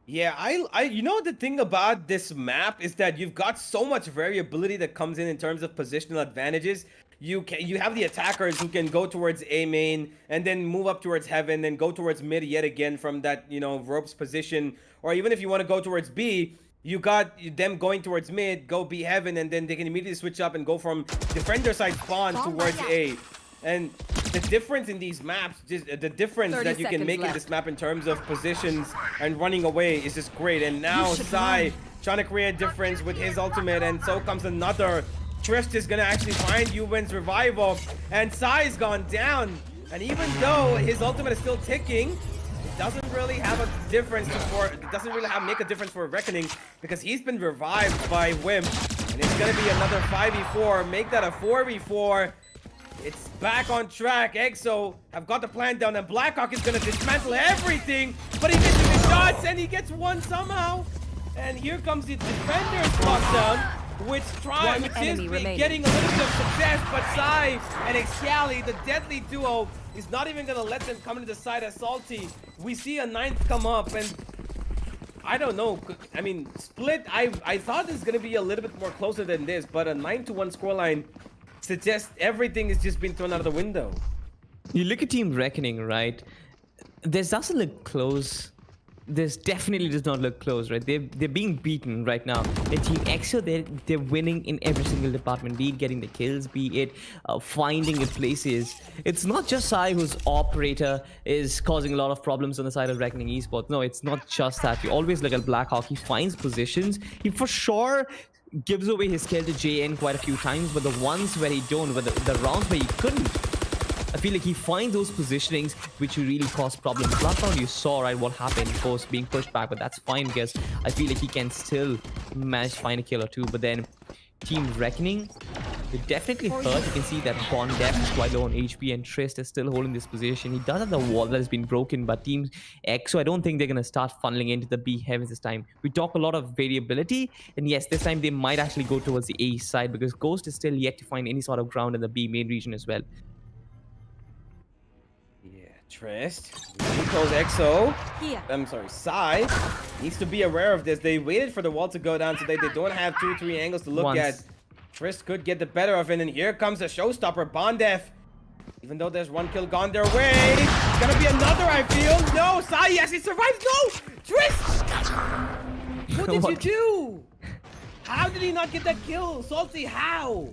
Yeah, you know the thing about this map is that you've got so much variability that comes in terms of positional advantages. You have the attackers who can go towards A main and then move up towards heaven, then go towards mid yet again from that, you know, ropes position. Or even if you want to go towards B, you got them going towards mid, go B heaven, and then they can immediately switch up and go from defender side spawn towards A. And the difference in these maps, just the difference that you can make in this map in terms of positions and running away is just great. And now Sai trying to create a difference with his ultimate, and so comes another. Trist is gonna actually find Yuwen's revival, and Sai's gone down. And even though his ultimate is still ticking, it doesn't really have a difference make a difference for Reckoning, because he's been revived by Wimp, and it's gonna be another 5v4, make that a 4v4. It's back on track. EXO have got the plan down, and Blackhawk is gonna dismantle everything, but he misses his shots and he gets one somehow. And here comes the defender's lockdown, which is getting a little bit of success, but Sai and Exali, the deadly duo, is not even gonna let them come into the side as Salty. We see a 9th come up, and I don't know. I mean, split. I thought this is gonna be a little bit more closer than this, but a 9-1 scoreline suggests everything is just being thrown out of the window. You look at Team Reckoning, right? This doesn't look close. This definitely does not look close, right? They're being beaten right now. The Team EXO, they're winning in every single department, be it getting the kills, be it finding the places. It's not just Sai whose operator is causing a lot of problems on the side of Reckoning Esports. No, it's not just that. You always look at Blackhawk. He finds positions. He for sure gives away his kill to JN quite a few times, but the ones where he don't, the rounds where he couldn't, I feel like he finds those positionings which really cause problems. Last round you saw, right, what happened, Ghost being pushed back, but that's fine because I feel like he can still manage to find a kill or two. But then Team Reckoning, they definitely hurt. You can see that Bond Def is quite low on HP, and Trist is still holding this position. He does have the wall that has been broken, but Team EXO, I don't think they're going to start funneling into the B heavens this time. We talk a lot of variability, and yes, this time they might actually go towards the A side because Ghost is still yet to find any sort of ground in the B main region as well. Yeah, Trist, he calls EXO. I'm sorry, Sai needs to be aware of this. They waited for the wall to go down so they don't have 2-3 angles to look at. Trist could get the better of it, and here comes a showstopper, Bondef. Even though there's one kill gone their way, it's gonna be another, I feel. No, Sai, yes, he survives. No, Trist! What did you do? How did he not get that kill? Salty, how?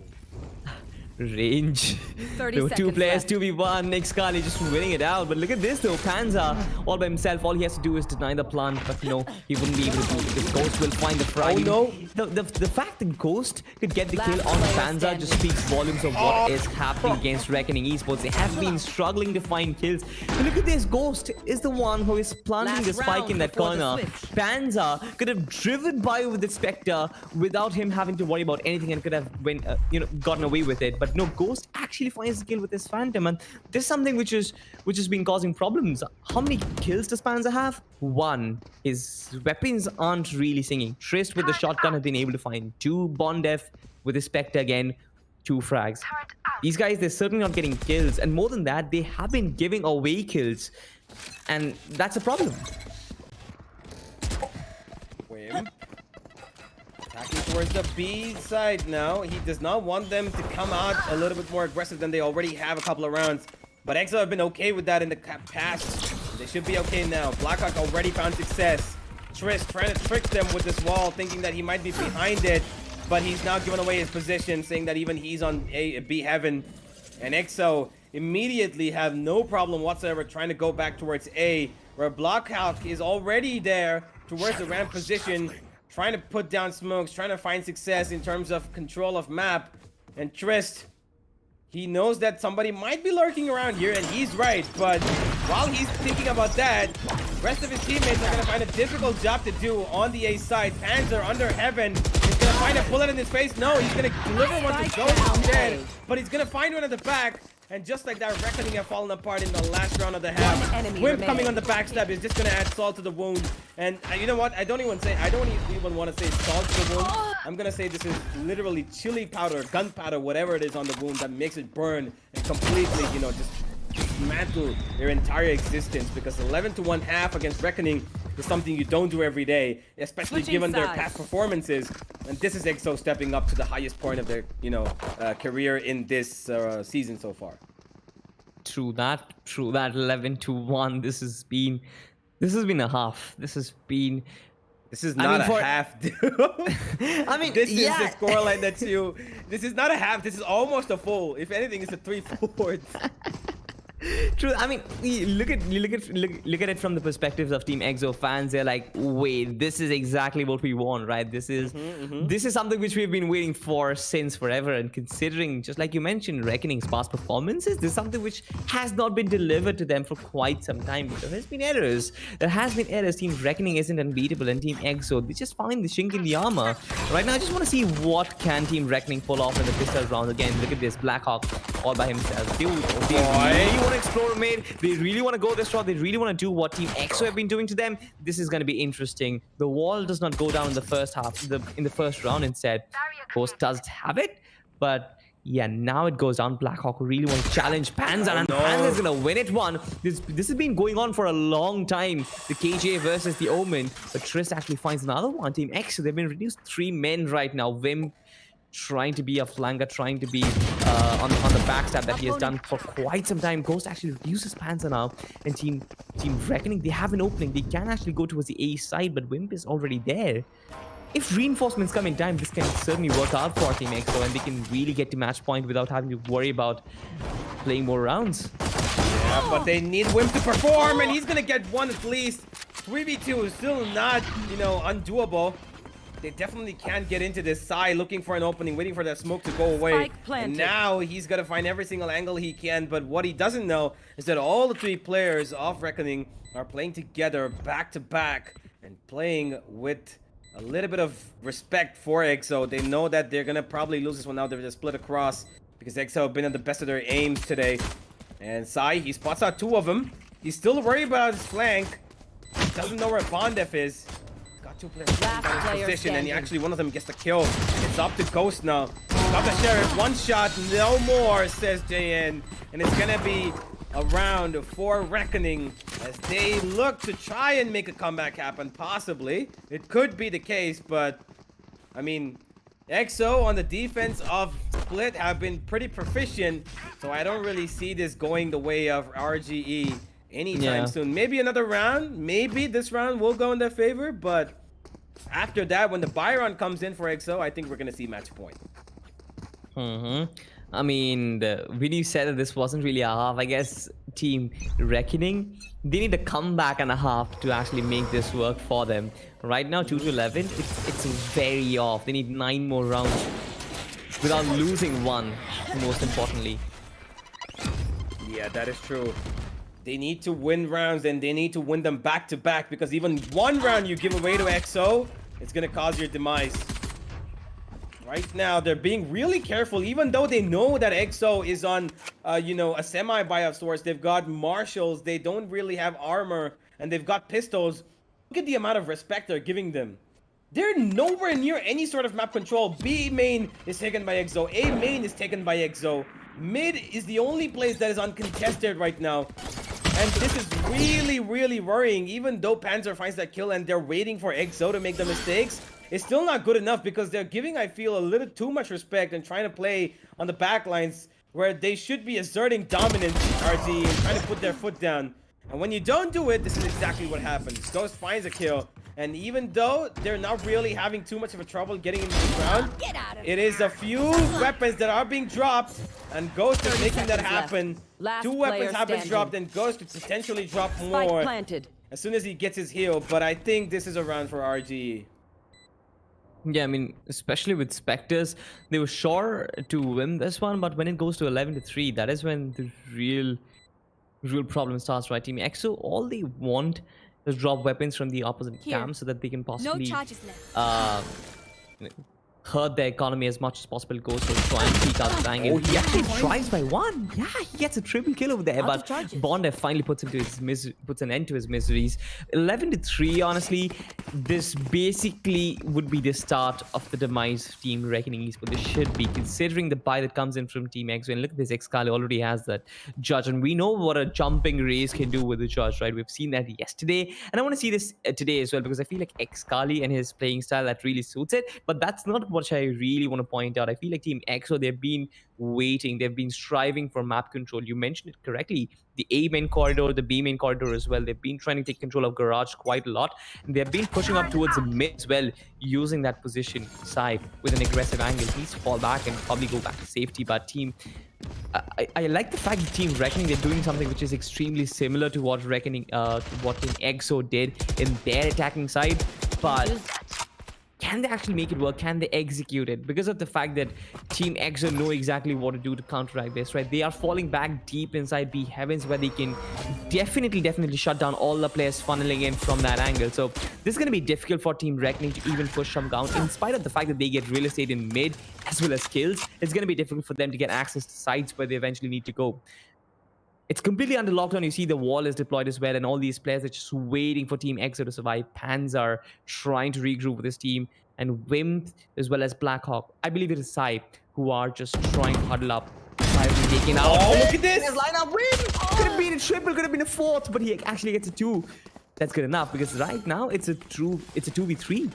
Range. There were 2 players, 2v1. Nick Scully just winning it out. But look at this though. Panzer all by himself. All he has to do is deny the plant. But no, he wouldn't be able to do it because Ghost will find the frag. Oh no. The fact that Ghost could get the kill on Panzer just speaks volumes of what is happening against Reckoning Esports. They have been struggling to find kills. But look at this. Ghost is the one who is planting the spike in that corner. Panzer could have driven by with the Spectre without him having to worry about anything and could have gotten away with it. But no, Ghost actually finds the kill with his Phantom, and this is something which has been causing problems. How many kills does Panzer have? 1. His weapons aren't really singing. Trist with the shotgun has been able to find 2. Bondef with his Spectre again, 2 frags. These guys, they're certainly not getting kills, and more than that, they have been giving away kills, and that's a problem. Attacking towards the B side now. He does not want them to come out a little bit more aggressive than they already have a couple of rounds. But EXO have been okay with that in the past. They should be okay now. Blackhawk already found success. Trist trying to trick them with this wall, thinking that he might be behind it. But he's now giving away his position, saying that even he's on B heaven. And EXO immediately have no problem whatsoever trying to go back towards A, where Blackhawk is already there towards the ramp position, trying to put down smokes, trying to find success in terms of control of map. And Trist, he knows that somebody might be lurking around here, and he's right. But while he's thinking about that, the rest of his teammates are going to find a difficult job to do on the A side. Panzer under heaven. He's going to find a bullet in his face. No, he's going to deliver one to Ghost instead. But he's going to find one at the back. And just like that, Reckoning have fallen apart in the last round of the half. Wimp coming on the backstab is just gonna add salt to the wound. And you know what? I don't even want to say salt to the wound. I'm gonna say this is literally chili powder, gunpowder, whatever it is on the wound that makes it burn and completely, just dismantle their entire existence. Because 11-1 half against Reckoning is something you don't do every day, especially Switching given their sides. past performances. And this is EXO stepping up to the highest point of their, career in this season so far. True that. 11-1. This has been a half. This is not for- a half, dude. I mean, This is yeah. the scoreline that's you. This is not a half. This is almost a full. If anything, it's a 3-4. True. I mean, look at it from the perspectives of Team EXO fans. They're like, wait, this is exactly what we want, right? This is something which we've been waiting for since forever. And considering, just like you mentioned, Reckoning's past performances, this is something which has not been delivered to them for quite some time. There has been errors. Team Reckoning isn't unbeatable, and Team EXO, they just find the chink in the armor. Right now, I just want to see what can Team Reckoning pull off in the pistol round. Again, look at this Blackhawk all by himself. They really want to explore mid. They really want to go this route. They really want to do what Team EXO have been doing to them. This is going to be interesting. The wall does not go down in the first half. In the first round instead. Ghost does have it, but yeah, now it goes down. Blackhawk really want to challenge Panzer, and Panzer's gonna win it one. This has been going on for a long time. The KJ versus the Omen, but Triss actually finds another one. Team EXO, they've been reduced 3 men right now. Vim trying to be a flanker, trying to be on the backstab that he has done for quite some time. Ghost actually reduces Panzer now, and Team Reckoning, they have an opening. They can actually go towards the A side, but Wimp is already there. If reinforcements come in time, this can certainly work out for Team EXO, and they can really get to match point without having to worry about playing more rounds. Yeah, but they need Wimp to perform, and he's gonna get one at least. 3v2 is still not, undoable. They definitely can't get into this side, looking for an opening, waiting for that smoke to go away. Spike planted. And now he's gonna find every single angle he can, but what he doesn't know is that all the 3 players of Reckoning are playing together back to back and playing with a little bit of respect for EXO. They know that they're gonna probably lose this one now. They're just split across because EXO have been at the best of their aims today. And Sai, he spots out 2 of them. He's still worried about his flank. He doesn't know where Bondef is. He's got 2 players Last in his player position, and standing. actually one of them gets the kill. It's up to Ghost now. Got the Sheriff, 1 shot, no more, says JN. And it's gonna be a round for Reckoning as they look to try and make a comeback happen, possibly. It could be the case, but I mean, EXO on the defense of Split have been pretty proficient, so I don't really see this going the way of RGE anytime soon. Maybe another round, maybe this round will go in their favor, but after that, when the Byron comes in for EXO, I think we're gonna see match point. I mean, when you said that this wasn't really a half, I guess Team Reckoning, they need a comeback and a half to actually make this work for them. Right now, 2-11, it's very off. They need 9 more rounds without losing one, most importantly. Yeah, that is true. They need to win rounds, and they need to win them back to back, because even 1 round you give away to EXO, it's gonna cause your demise. Right now, they're being really careful, even though they know that EXO is on, a semi-buy of sorts. They've got marshals, they don't really have armor, and they've got pistols. Look at the amount of respect they're giving them. They're nowhere near any sort of map control. B main is taken by EXO. A main is taken by EXO. Mid is the only place that is uncontested right now. And this is really, really worrying. Even though Panzer finds that kill and they're waiting for EXO to make the mistakes, it's still not good enough because they're giving, I feel, a little too much respect and trying to play on the back lines where they should be asserting dominance, RG, and trying to put their foot down. And when you don't do it, this is exactly what happens. Ghost finds a kill. And even though they're not really having too much of a trouble getting into the ground, it is a few weapons that are being dropped, and Ghost is making that happen. Last 2 weapons player have been standing. dropped, and Ghost could potentially drop Spike more planted. as soon as he gets his heal. But I think this is a round for RGE. Yeah, I mean, especially with Spectres, they were sure to win this one, but when it goes to 11-3, that is when the real problem starts, right? Team EXO, all they want is drop weapons from the opposite camp so that they can possibly hurt the economy as much as possible. Goes to try and peek out the angle. He actually tries by one. Yeah, he gets a triple kill over there. But Bondev finally puts an end to his miseries. 11-3. Honestly, this basically would be the start of the demise of Team Reckoning Esports. This should be, considering the buy that comes in from Team Exo. And look at this, Excali already has that judge, and we know what a jumping raise can do with the judge, right? We've seen that yesterday, and I want to see this today as well, because I feel like Excali and his playing style, that really suits it. But that's not what I really want to point out. I feel like Team Exo, they've been waiting, they've been striving for map control. You mentioned it correctly, the A main corridor, the B main corridor as well. They've been trying to take control of Garage quite a lot, and they've been pushing up towards the mid as well, using that position side with an aggressive angle. He needs to fall back and probably go back to safety. But I like the fact that Team Reckoning, they're doing something which is extremely similar to what Team Exo did in their attacking side. But can they actually make it work? Can they execute it? Because of the fact that Team Exo know exactly what to do to counteract this, right? They are falling back deep inside B Heavens, where they can definitely shut down all the players funneling in from that angle. So this is going to be difficult for Team Reckoning to even push some down. In spite of the fact that they get real estate in mid as well as kills, it's going to be difficult for them to get access to sites where they eventually need to go. It's completely under lockdown. You see the wall is deployed as well, and all these players are just waiting for Team Exo to survive. Panzer trying to regroup with his team, and Wimp as well as Blackhawk. I believe it is Sai who are just trying to huddle up. Sai will be taken out. Oh, look at this! Lineup Wimp! Could have been a triple, could have been a fourth, but he actually gets a 2. That's good enough, because right now it's a 2v3.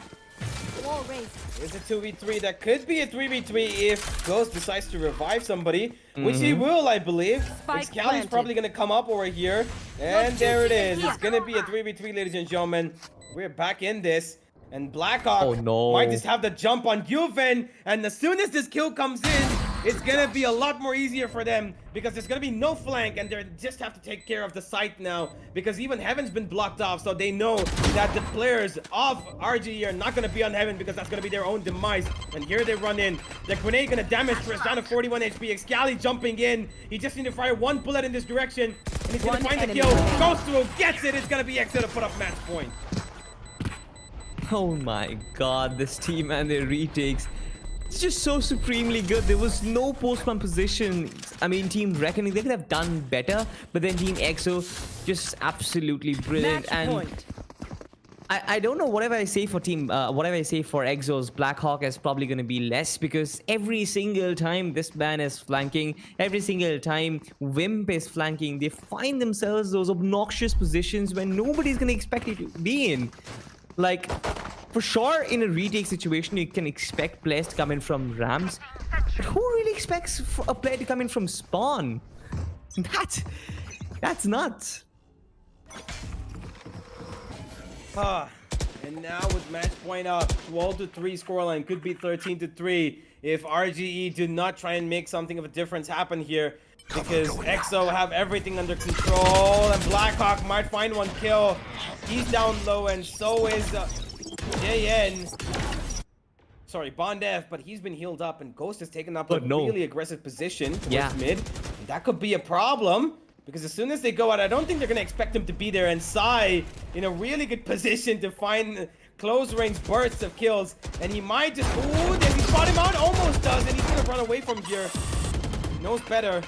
It's a 2v3. That could be a 3v3 if Ghost decides to revive somebody, which he will, I believe. Excali's probably going to come up over here. And there it is. It's going to be a 3v3, ladies and gentlemen. We're back in this. And Blackhawk might just have the jump on Yuven. And as soon as this kill comes in, it's going to be a lot more easier for them, because there's going to be no flank, and they just have to take care of the site now, because even Heaven's been blocked off. So they know that the players of RGE are not going to be on Heaven, because that's going to be their own demise. And here they run in. The grenade going to damage Chris down to 41 HP. Excali jumping in. He just need to fire one bullet in this direction, and he's going to find the kill. Goes through, gets it. It's going to be Exo to put up match point. Oh my god, this team and their retakes. It's just so supremely good. There was no post-run position. I mean, Team Reckoning, they could have done better, but then Team Exo, just absolutely brilliant. And I don't know, whatever I say for Exo's, Blackhawk is probably going to be less, because every single time this man is flanking, every single time Wimp is flanking, they find themselves those obnoxious positions where nobody's going to expect it to be in. Like, for sure, in a retake situation, you can expect players to come in from Rams. But who really expects a player to come in from Spawn? That's nuts. And now with match point up, 12-3 scoreline, could be 13-3 if RGE do not try and make something of a difference happen here. Because Exo have everything under control, and Blackhawk might find one kill. He's down low, and so is JN. Sorry, Bondev, but he's been healed up, and Ghost has taken up a really aggressive position towards mid. And that could be a problem, because as soon as they go out, I don't think they're going to expect him to be there. And Sai in a really good position to find close range bursts of kills, and he might just, ooh, does he spot him out? Almost does, and he's going to run away from here. He knows better.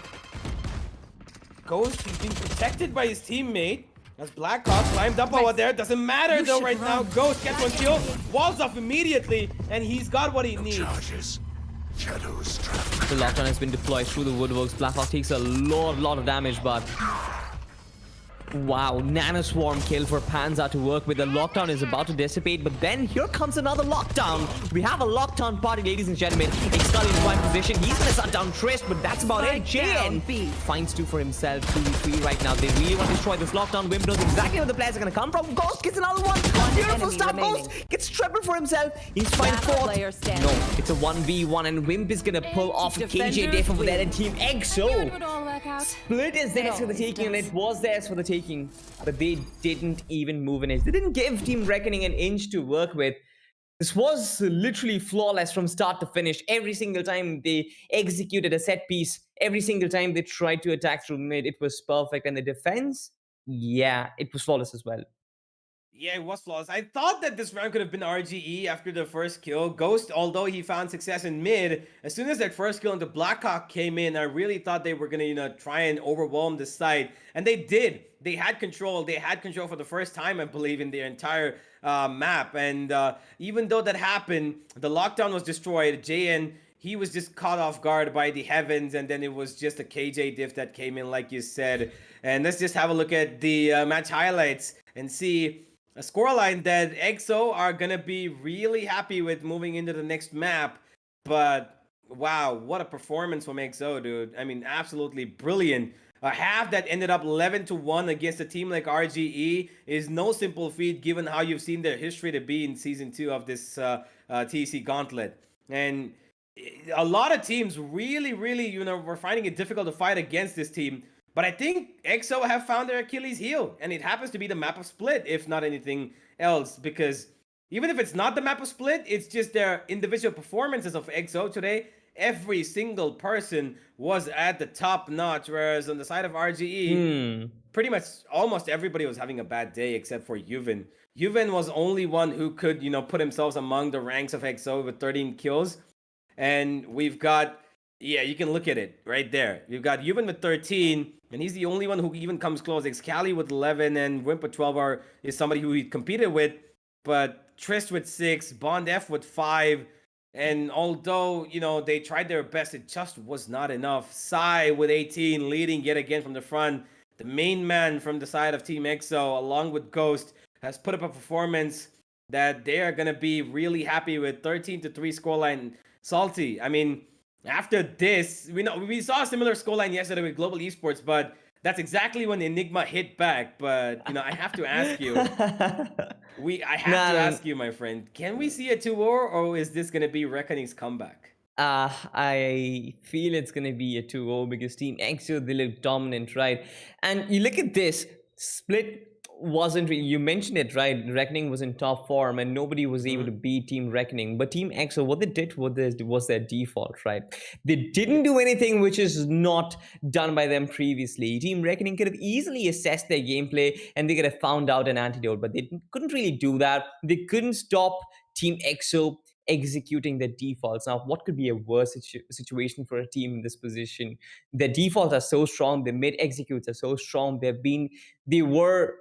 Ghost, he's being protected by his teammate. As Blackhawk climbed up over there. Doesn't matter though right now. Ghost gets one kill, walls off immediately, and he's got what he needs. The lockdown has been deployed through the woodworks. Blackhawk takes a lot of damage, but wow, nanoswarm kill for Panzer to work with. The lockdown is about to dissipate, but then here comes another lockdown. We have a lockdown party, ladies and gentlemen. Excali in prime position. He's gonna shut down Trist, but that's about it. JN finds 2 for himself. 2v3 right now. They really want to destroy this lockdown. Wimp knows exactly where the players are gonna come from. Ghost gets another one. Beautiful start. Ghost gets triple for himself. He's fine 4th. No, it's a 1v1, and Wimp is gonna pull off KJ Def over there, and Team Exo. Split is theirs for the taking, and it was theirs for the taking, but they didn't even move an inch. They didn't give Team Reckoning an inch to work with. This was literally flawless from start to finish. Every single time they executed a set piece, every single time they tried to attack through mid, it was perfect. And the defense, yeah, it was flawless as well. Yeah, it was flawless. I thought that this round could have been RGE after the first kill. Ghost, although he found success in mid, as soon as that first kill into Blackhawk came in, I really thought they were going to, try and overwhelm this side. And they did. They had control. They had control for the first time, I believe, in their entire map. And even though that happened, the lockdown was destroyed. JN, he was just caught off guard by the heavens, and then it was just a KJ diff that came in, like you said. And let's just have a look at the match highlights and see a scoreline that EXO are gonna be really happy with moving into the next map. But wow, what a performance from EXO, dude. I mean, absolutely brilliant. A half that ended up 11-1 against a team like RGE is no simple feat, given how you've seen their history to be in season 2 of this TEC Gauntlet. And a lot of teams really, were finding it difficult to fight against this team. But I think EXO have found their Achilles heel, and it happens to be the map of Split, if not anything else, because even if it's not the map of Split, it's just their individual performances of EXO today. Every single person was at the top notch, whereas on the side of RGE, pretty much almost everybody was having a bad day except for Yuven. Yuven was only one who could, put himself among the ranks of EXO with 13 kills. And we've got, yeah, you can look at it right there. We've got Yuven with 13, and he's the only one who even comes close. Excali with 11, and Wimp with 12 is somebody who he competed with. But Trist with 6, Bond F with 5, and although, they tried their best, it just was not enough. Sai with 18, leading yet again from the front. The main man from the side of Team EXO, along with Ghost, has put up a performance that they are going to be really happy with. 13-3 scoreline. Salty, I mean, after this, we saw a similar scoreline yesterday with Global Esports, but that's exactly when Enigma hit back. But I have to ask you, ask you, my friend, can we see a 2-0, or is this gonna be Reckoning's comeback? I feel it's gonna be a 2-0 because Team EXO, they look dominant, right? And you look at this Split. Wasn't really, you mentioned it, right? Reckoning was in top form and nobody was able to beat Team Reckoning. But Team EXO, what they did was their default, right? They didn't do anything which is not done by them previously. Team Reckoning could have easily assessed their gameplay and they could have found out an antidote, but they couldn't really do that. They couldn't stop Team EXO executing their defaults. Now, what could be a worse situation for a team in this position? Their defaults are so strong, their mid executes are so strong. They were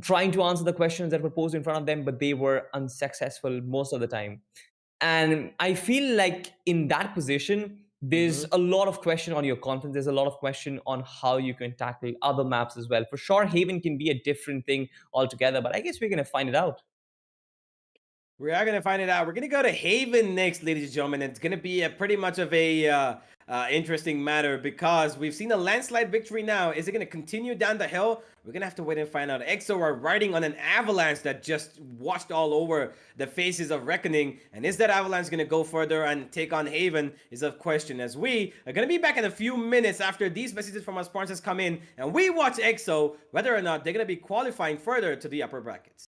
trying to answer the questions that were posed in front of them, but they were unsuccessful most of the time. And I feel like in that position, there's a lot of question on your confidence. There's a lot of question on how you can tackle other maps as well. For sure, Haven can be a different thing altogether, but I guess we're going to find it out. We are going to find it out. We're going to go to Haven next, ladies and gentlemen. It's going to be pretty much of a interesting matter because we've seen a landslide victory now. Is it going to continue down the hill? We're going to have to wait and find out. EXO are riding on an avalanche that just washed all over the faces of Reckoning. And is that avalanche going to go further and take on Haven is a question, as we are going to be back in a few minutes after these messages from our sponsors come in. And we watch EXO, whether or not they're going to be qualifying further to the upper brackets.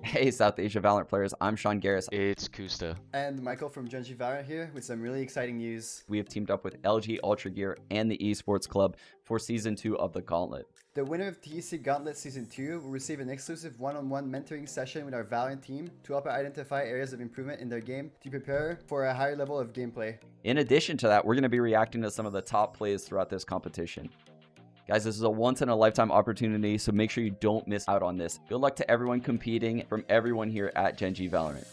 Hey, South Asia Valorant players, I'm Sean Garris. It's Kusta. And Michael from Genji Valorant here with some really exciting news. We have teamed up with LG Ultragear and the Esports Club for Season 2 of the Gauntlet. The winner of TEC Gauntlet Season 2 will receive an exclusive one-on-one mentoring session with our Valorant team to help identify areas of improvement in their game to prepare for a higher level of gameplay. In addition to that, we're going to be reacting to some of the top plays throughout this competition. Guys, this is a once-in-a-lifetime opportunity, so make sure you don't miss out on this. Good luck to everyone competing from everyone here at Genji Valorant.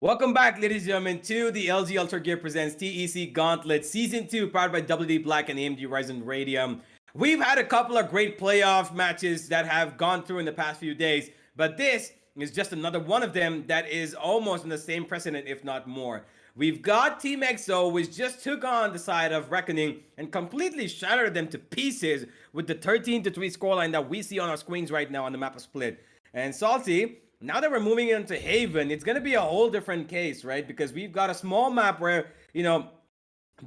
Welcome back, ladies and gentlemen, to the LG Ultragear presents TEC Gauntlet Season 2, powered by WD Black and AMD Ryzen Radeon. We've had a couple of great playoff matches that have gone through in the past few days, but this is just another one of them that is almost in the same precedent, if not more. we've got Team EXO, which just took on the side of Reckoning and completely shattered them to pieces with the 13-3 scoreline that we see on our screens right now on the map of Split. And Salty, now that we're moving into Haven, it's going to be a whole different case, right? Because we've got a small map where, you know,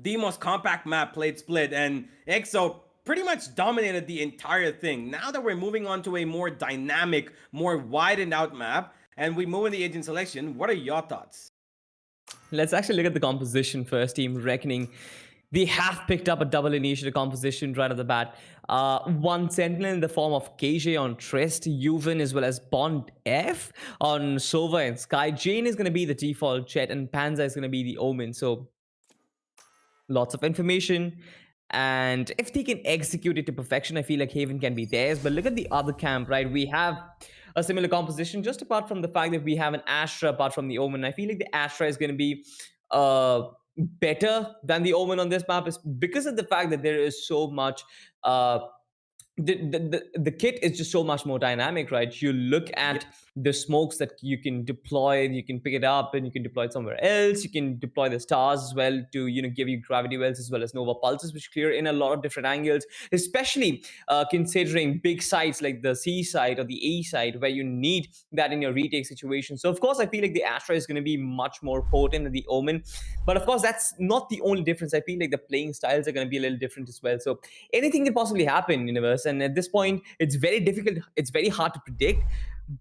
the most compact map played Split, and EXO pretty much dominated the entire thing. Now that we're moving on to a more dynamic, more widened out map, and we move in the agent selection, what are your thoughts? Let's actually look at the composition first. Team Reckoning, they have picked up a double initiative composition right off the bat. One Sentinel in the form of KJ on Trist, Yuvan as well as Bond F on Sova and Sky. Jane is going to be the default Jet, and Panza is going to be the Omen. So lots of information. And if they can execute it to perfection, I feel like Haven can be theirs. But look at the other camp, right? We have a similar composition, just apart from the fact that we have an Astra apart from the Omen. I feel like the Astra is going to be better than the Omen on this map, is because of the fact that there is so much the kit is just so much more dynamic, right? You look at the smokes that you can deploy, you can pick it up and you can deploy it somewhere else. You can deploy the stars as well to, you know, give you gravity wells as well as nova pulses, which clear in a lot of different angles, especially considering big sites like the C side or the A side where you need that in your retake situation. So of course I feel like the Astra is going to be much more potent than the Omen, but of course that's not the only difference. I feel like the playing styles are going to be a little different as well. So anything can possibly happen, universe. And at this point, it's very difficult. It's very hard to predict.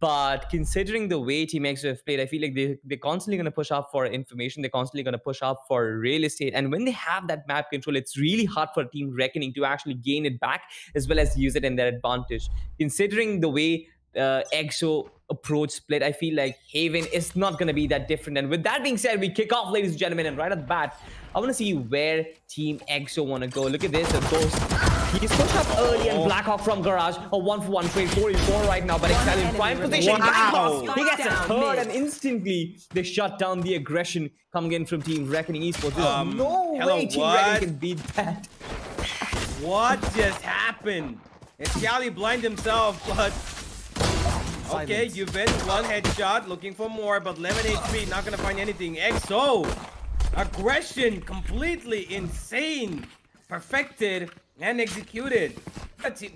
But considering the way Team EXO have played, I feel like they're constantly going to push up for information. They're constantly going to push up for real estate. And when they have that map control, it's really hard for Team Reckoning to actually gain it back as well as use it in their advantage. Considering the way EXO approach Split, I feel like Haven is not going to be that different. And with that being said, we kick off, ladies and gentlemen, and right at the bat, I want to see where Team EXO want to go. Look at this, a Ghost. He's pushed up early, and Blackhawk from Garage, a 1-for-1 trade, 44 right now, but Excel in prime position. Wow. He gets a third, and instantly they shut down the aggression coming in from Team Reckoning Esports. There's no way Team Reckoning can beat that. What just happened? Excali blind himself, but okay, Yuvet, one headshot, looking for more, but 11 HP, not gonna find anything. EXO, aggression, completely insane, perfected and executed.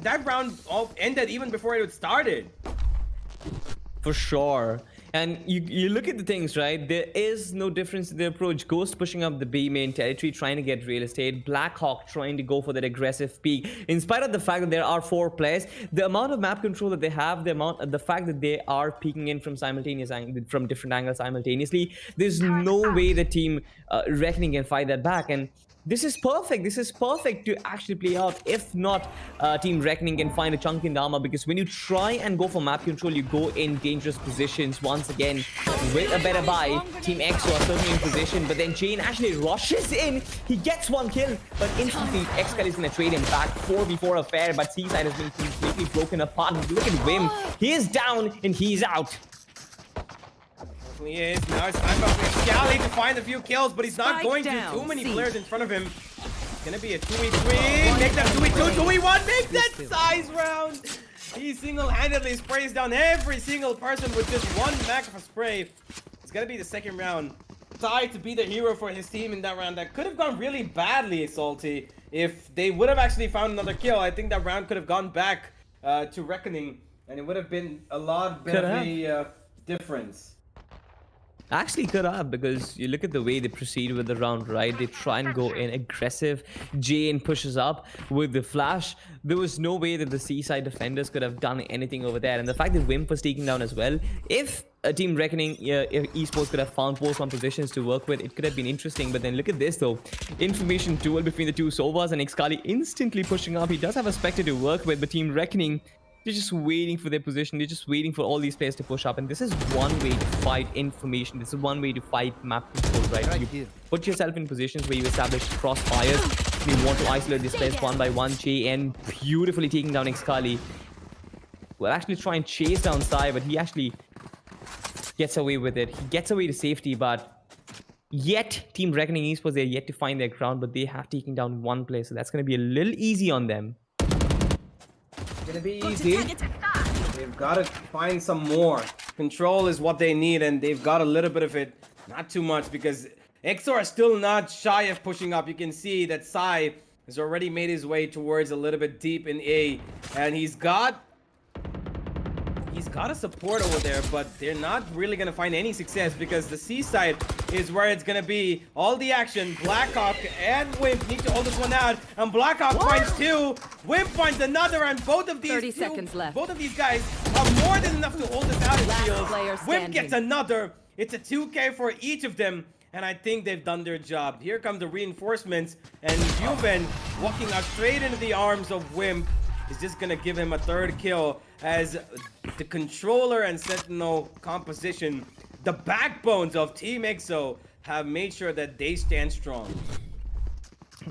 That round all ended even before it started. For sure. And you look at the things, right? There is no difference in the approach. Ghost pushing up the B main territory, trying to get real estate. Blackhawk trying to go for that aggressive peak. In spite of the fact that there are 4 players, the amount of map control that they have, the fact that they are peeking in from from different angles simultaneously, there's no way the Team Reckoning can fight that back. And this is perfect. This is perfect to actually play out. If not, Team Reckoning can find a chunk in the armor, because when you try and go for map control, you go in dangerous positions once again. With a better buy, Team EXO are certainly in position, but then Jane actually rushes in. He gets 1 kill, but instantly Excel is going to trade him back. 4v4 affair, but Seaside has been completely broken apart. Look at Wim. He is down and he's out. He is. Now it's time for Excali to find a few kills, but he's not going to. Too many players in front of him. It's gonna be a 2v3. Make that 2v2, 2v1. Make that size round. He single-handedly sprays down every single person with just 1 mag of a spray. It's gonna be the second round. Ty to be the hero for his team in that round. That could have gone really badly, Salty, if they would have actually found another kill. I think that round could have gone back to Reckoning, and it would have been a lot better of a difference. Actually could have, because you look at the way they proceed with the round, right? They try and go in aggressive. Jane pushes up with the flash. There was no way that the Seaside defenders could have done anything over there. And the fact that Wimp was taken down as well, if a Team Reckoning Esports could have found post-1 positions to work with, it could have been interesting. But then look at this though. Information duel between the two Sovas, and Excali instantly pushing up. He does have a Spectre to work with, but Team Reckoning, they're just waiting for their position. They're just waiting for all these players to push up. And this is one way to fight information. This is one way to fight map control, right? You put yourself in positions where you establish crossfires. You want to isolate these players one by one. JN beautifully taking down Excali. We'll actually try and chase down Sai, but he actually gets away with it. He gets away to safety, but yet Team Reckoning Esports, they're yet to find their ground, but they have taken down 1 player. So that's going to be a little easy on them. Gonna be easy. They've got to find some more. Control is what they need, and they've got a little bit of it. Not too much, because EXO are still not shy of pushing up. You can see that Sai has already made his way towards a little bit deep in A, and he's got a support over there, but they're not really gonna find any success because the C side is where it's gonna be all the action. Blackhawk and Wimp need to hold this one out, and Blackhawk finds two, Wimp finds another, and both of these 30 seconds left. both of these guys are more than enough to hold this out. It Last feels. player Wimp standing. gets another. It's a 2K for each of them, and I think they've done their job. Here come the reinforcements, and Juven walking out straight into the arms of Wimp is just gonna give him a third kill as the controller and Sentinel composition, the backbones of Team EXO, have made sure that they stand strong.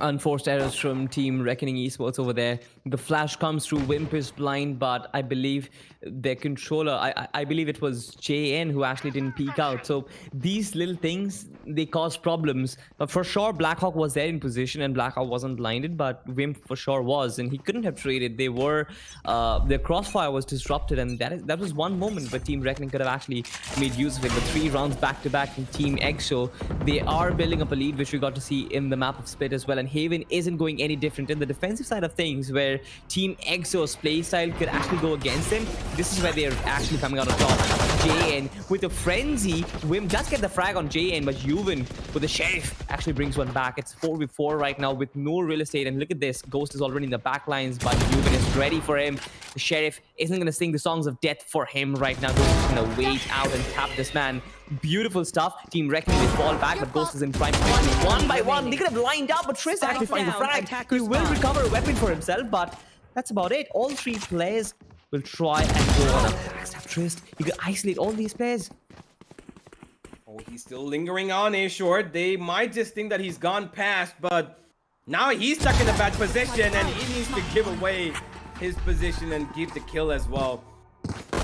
Unforced errors from Team Reckoning Esports over there. The flash comes through. Wimp is blind, but I believe their controller, I believe it was JN who actually didn't peek out. So these little things, they cause problems. But for sure, Blackhawk was there in position and Blackhawk wasn't blinded, but Wimp for sure was, and he couldn't have traded. They were, their crossfire was disrupted, and that was one moment where Team Reckoning could have actually made use of it. But 3 rounds back to back from Team EXO, they are building up a lead, which we got to see in the map of Split as well. And Haven isn't going any different in the defensive side of things, where Team EXO's playstyle could actually go against them. This is where they're actually coming out on top. JN with a frenzy. Wim does get the frag on JN, but Juven with the Sheriff actually brings one back. It's 4v4 right now with no real estate. And look at this. Ghost is already in the back lines, but Juven is ready for him. The Sheriff isn't going to sing the songs of death for him right now. Ghost is going to wait out and tap this man. Beautiful stuff. Team Reckoning will fall back, but Ghost is in prime position. One by one, they could have lined up, but Triss actually finds the frag. He will recover a weapon for himself, but that's about it. All 3 players will try and go on a backstab. Triss, you can isolate all these players. Oh, he's still lingering on A short. They might just think that he's gone past, but now he's stuck in a bad position and he needs to give away his position and give the kill as well.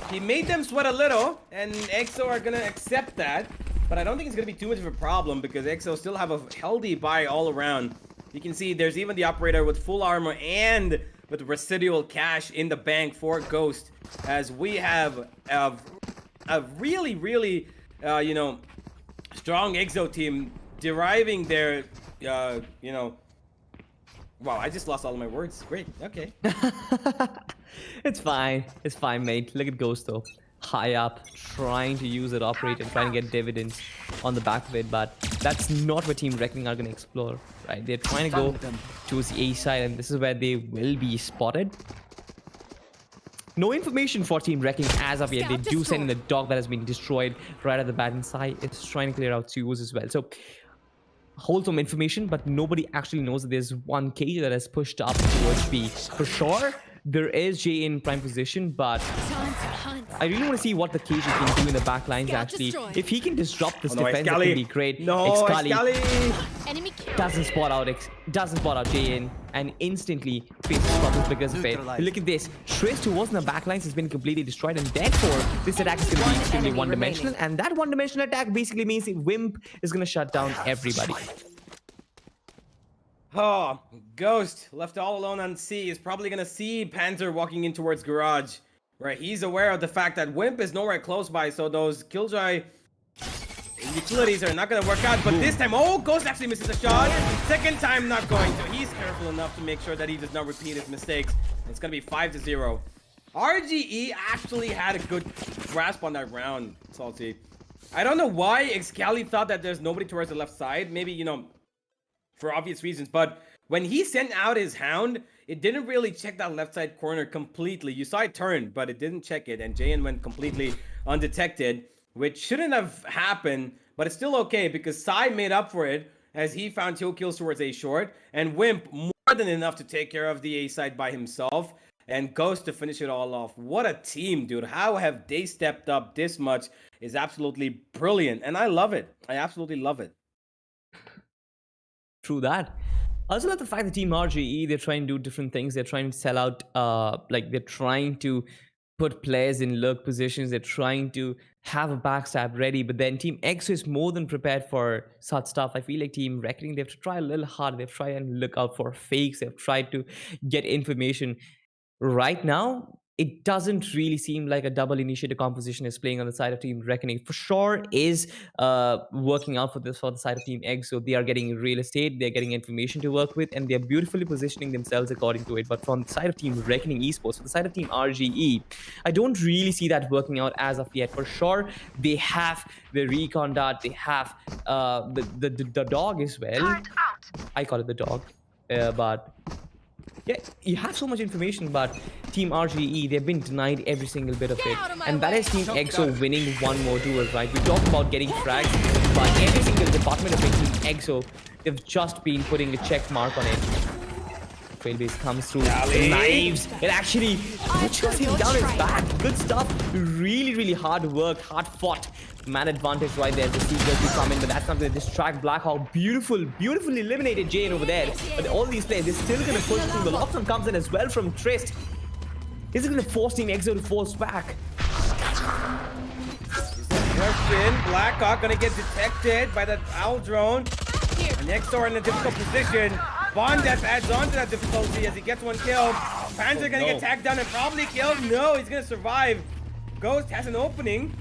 He made them sweat a little, and EXO are gonna accept that, but I don't think it's gonna be too much of a problem because EXO still have a healthy buy all around. You can see there's even the operator with full armor and with residual cash in the bank for Ghost, as we have a really, you know, strong EXO team deriving their, you know, wow, I just lost all of my words. Great, okay. It's fine, mate. Look at Ghost though, high up, trying to use it operate and trying to get dividends on the back of it, but that's not what Team Reckoning are going to explore, right? They're trying to go towards the A side, and this is where they will be spotted. No information for Team Reckoning as of yet. They do send in the dog that has been destroyed right at the bad side. It's trying to clear out Suos as well. So hold some information, but nobody actually knows that there's one cage that has pushed up towards B. For sure, there is J in prime position, but I really want to see what the cage can do in the back lines actually. If he can disrupt this defense, that can be great. No, Excali doesn't spot out J in and instantly faces problems because of it. Look at this. Triss, who was in the back lines, has been completely destroyed, and therefore this attack is going to be extremely one-dimensional, and that one-dimensional attack basically means that Wimp is going to shut down everybody. Oh, Ghost, left all alone on C, is probably going to see Panzer walking in towards Garage, where he's aware of the fact that Wimp is nowhere close by, so those Killjoy utilities are not going to work out. But this time, oh, Ghost actually misses a shot. Second time, not going to. He's careful enough to make sure that he does not repeat his mistakes. It's going to be 5-0. RGE actually had a good grasp on that round, Salty. I don't know why Excali thought that there's nobody towards the left side. Maybe, you know, for obvious reasons, but when he sent out his hound, it didn't really check that left side corner completely. You saw it turn, but it didn't check it, and JN went completely undetected, which shouldn't have happened, but it's still okay because Sai made up for it as he found 2 kills towards A short, and Wimp more than enough to take care of the A side by himself, and Ghost to finish it all off. What a team, dude. How have they stepped up this much is absolutely brilliant, and I love it. I absolutely love it. True that. I also love the fact that Team RGE, they're trying to do different things. They're trying to sell out, like they're trying to put players in lurk positions. They're trying to have a backstab ready. But then Team EXO is more than prepared for such stuff. I feel like Team Reckoning, they have to try a little harder. They've tried and look out for fakes. They've tried to get information. Right now, it doesn't really seem like a double initiator composition is playing on the side of Team Reckoning. For sure is working out for the side of Team Egg. So they are getting real estate, they're getting information to work with, and they're beautifully positioning themselves according to it. But from the side of Team Reckoning Esports, for the side of Team RGE, I don't really see that working out as of yet. For sure, they have the recon dart, they have the dog as well. I call it the dog, but yeah, you have so much information, but Team RGE, they've been denied every single bit of it. And that is Team EXO winning one more duel, right? We talk about getting frags, but every single department of Team EXO, they've just been putting a check mark on it. Trailbase comes through, the knives, it actually pushes him down his back. Good stuff, really, really hard work, hard fought. Man advantage right there. The Seekers will come in, but that's not going to distract Blackhawk. Beautifully eliminated Jane over there. But all these players, they're still going to push through. The lockdown comes in as well from Trist. This is going to force Team EXO to force back. Question, Blackhawk going to get detected by that owl drone. And Nexor in a difficult position. Bondef adds on to that difficulty as he gets one killed. Panzer going to get tagged down and probably killed. No, he's going to survive. Ghost has an opening.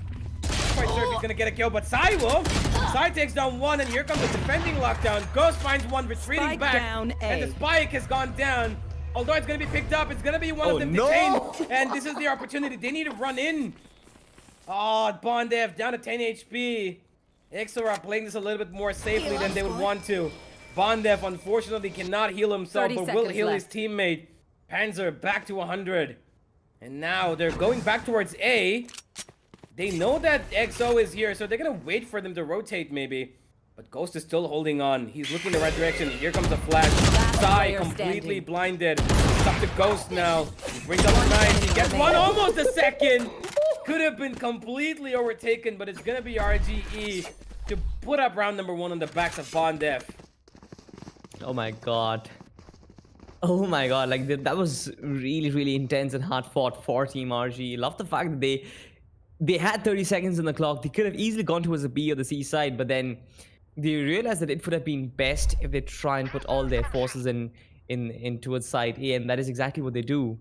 Quite sure if he's gonna get a kill, but Sai will. Sai takes down one, and here comes the defending lockdown. Ghost finds one, retreating Spike back, down, and the spike has gone down. Although it's gonna be picked up, it's gonna be one of them detained, and this is the opportunity. They need to run in. Oh, Bondev down to 10 HP. EXO are playing this a little bit more safely than they would want to. Bondev unfortunately cannot heal himself, but will heal his teammate. Panzer back to 100, and now they're going back towards A. They know that EXO is here, so they're gonna wait for them to rotate maybe. But Ghost is still holding on. He's looking the right direction. Here comes the flash. Sai completely blinded. It's up to Ghost now. He brings up the knife. He gets one, almost a second. Could have been completely overtaken, but it's gonna be RGE to put up round number 1 on the backs of Bondef. Oh my god. Oh my god, like that was really intense and hard fought for Team RGE. Love the fact that they had 30 seconds on the clock. They could have easily gone towards the B or the C side, but then they realized that it would have been best if they try and put all their forces in towards side A, and that is exactly what they do.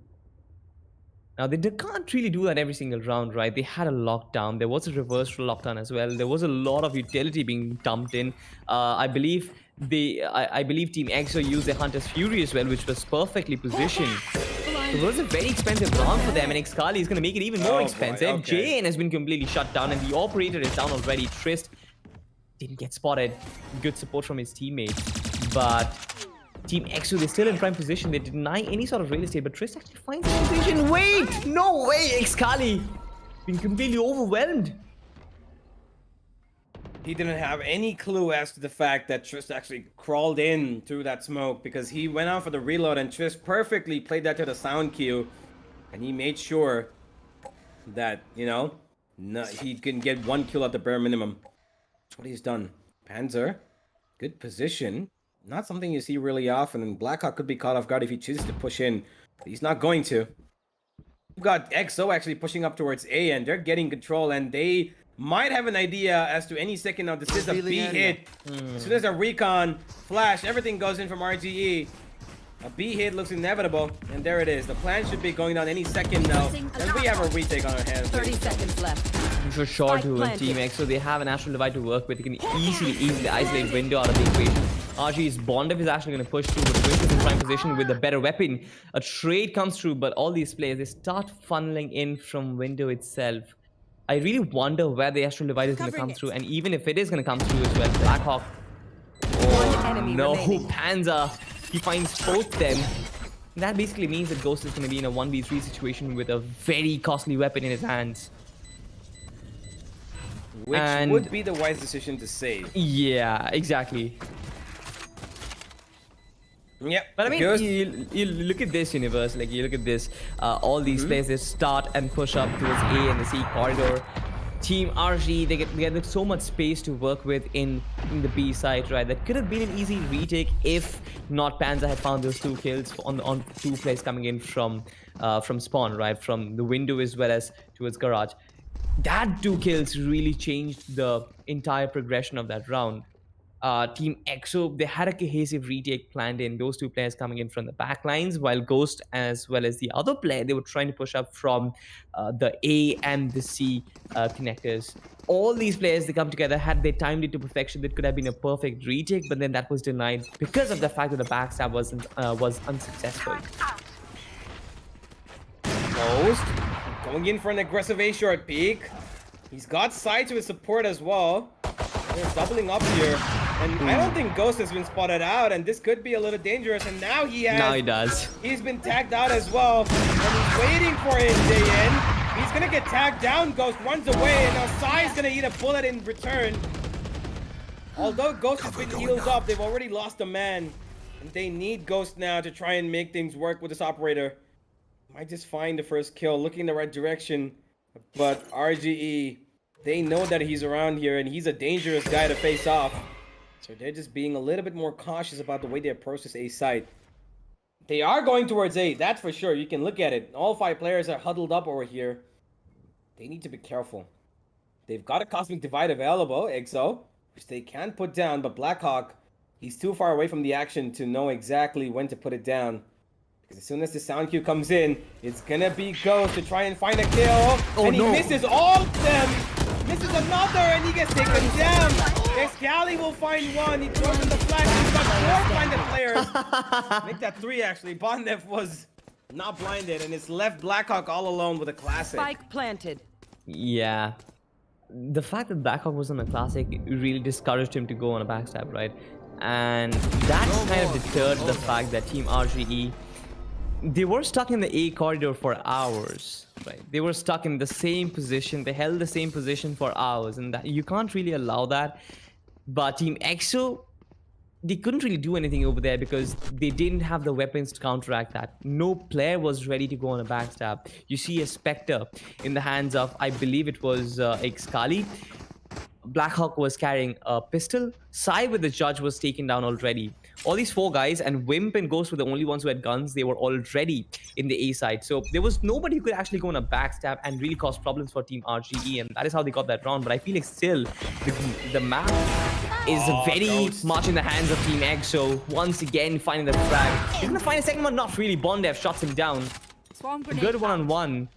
Now, they can't really do that every single round, right? They had a lockdown. There was a reverse lockdown as well. There was a lot of utility being dumped in. I believe Team EXO used their Hunter's Fury as well, which was perfectly positioned. It was a very expensive round for them, and Excali is going to make it even more expensive. Boy, okay. Jane has been completely shut down, and the operator is down already. Trist didn't get spotted. Good support from his teammates. But Team EXO, they're still in prime position. They deny any sort of real estate, but Trist actually finds his position. Wait! No way! Excali been completely overwhelmed. He didn't have any clue as to the fact that Trist actually crawled in through that smoke, because he went out for the reload and Trist perfectly played that to the sound cue, and he made sure that, you know, he can get one kill at the bare minimum. That's what he's done. Panzer, good position. Not something you see really often, and Blackhawk could be caught off guard if he chooses to push in, but he's not going to. We've got EXO actually pushing up towards A, and they're getting control, and they might have an idea as to any second now. This is a B hit. As soon as a recon flash, everything goes in from RGE. A B hit looks inevitable, and there it is. The plan should be going down any second now, and we have a retake on our hands. 30 seconds left. For sure, to Team EXO, they have an Astral Divide to work with. They can easily isolate Window out of the equation. RG's Bondef is actually going to push through, but Twist is in prime position with a better weapon. A trade comes through, but all these players, they start funneling in from Window itself. I really wonder where the Astral Divide is going to come through, and even if it is going to come through as well, Blackhawk. Oh no, Panzer. He finds both them. That basically means that Ghost is going to be in a 1v3 situation with a very costly weapon in his hands. Which would be the wise decision to save. Yeah, exactly. Yep. But I mean, you look at this universe, like you look at this, all these players, they start and push up towards A and the C corridor. Team RG, they get so much space to work with in the B side, right? That could have been an easy retake if not Panzer had found those 2 kills on 2 players coming in from spawn, right? From the window as well as towards garage. That 2 kills really changed the entire progression of that round. Team EXO, they had a cohesive retake planned in. Those two players coming in from the back lines, while Ghost as well as the other player, they were trying to push up from the A and the C connectors. All these players, they come together, had they timed it to perfection, that could have been a perfect retake, but then that was denied because of the fact that the backstab was unsuccessful. Ghost going in for an aggressive A short peek. He's got sides with support as well. They're doubling up here. And I don't think Ghost has been spotted out, and this could be a little dangerous. And now he has. Now he does. He's been tagged out as well. And he's waiting for his day in. He's gonna get tagged down. Ghost runs away, and now Sai's gonna eat a bullet in return. Although Ghost has been healed up, they've already lost a man. And they need Ghost now to try and make things work with this operator. Might just find the first kill, looking in the right direction. But RGE, they know that he's around here, and he's a dangerous guy to face off. So they're just being a little bit more cautious about the way they approach this A site. They are going towards A, that's for sure. You can look at it. All 5 players are huddled up over here. They need to be careful. They've got a Cosmic Divide available, EXO, which they can put down, but Blackhawk, he's too far away from the action to know exactly when to put it down. Because as soon as the sound cue comes in, it's gonna be Ghost to try and find a kill. Oh, and he no. misses all of them. Misses another, and he gets taken down. Excali will find one. He throws in the flash. He's got 4 blinded players. Make that 3 actually. Bondef was not blinded, and it's left Blackhawk all alone with a classic. Spike planted. Yeah. The fact that Blackhawk was on a classic really discouraged him to go on a backstab, right? And that kind of deterred the fact that Team RGE, they were stuck in the A corridor for hours, right? They were stuck in the same position. They held the same position for hours, and that, you can't really allow that. But Team EXO, they couldn't really do anything over there because they didn't have the weapons to counteract that. No player was ready to go on a backstab. You see a Spectre in the hands of, I believe it was Excali. Blackhawk was carrying a pistol. Sai with the Judge was taken down already. All these 4 guys, and Wimp and Ghost were the only ones who had guns. They were already in the A side. So there was nobody who could actually go on a backstab and really cause problems for Team RGE. And that is how they got that round. But I feel like still, the map is very much in the hands of Team EXO. Once again, finding the frag. He's going to find a second one. Not really. Bondef shots him down. Good one-on-one.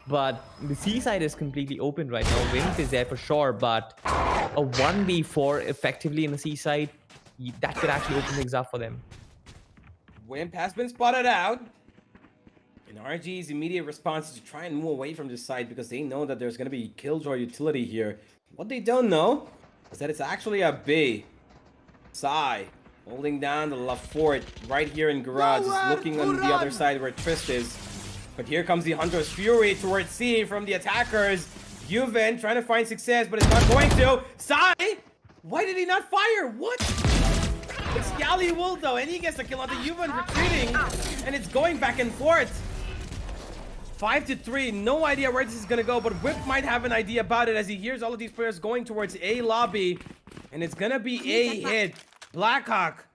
But the C side is completely open right now. Wimp is there for sure. But a 1v4 effectively in the C side, that could actually open things up for them. Wimp has been spotted out. And RG's immediate response is to try and move away from this side because they know that there's going to be Killjoy utility here. What they don't know is that it's actually a B. Sai holding down the left fort right here in Garage, is looking on the other side where Trist is. But here comes the Hunter's Fury towards C from the attackers. Juven trying to find success, but it's not going to. Sai! Why did he not fire? What? It's Scally will though, and he gets the kill on the Juven retreating, and it's going back and forth. 5-3, no idea where this is gonna go, but Whip might have an idea about it as he hears all of these players going towards A lobby, and it's gonna be A hit. Blackhawk,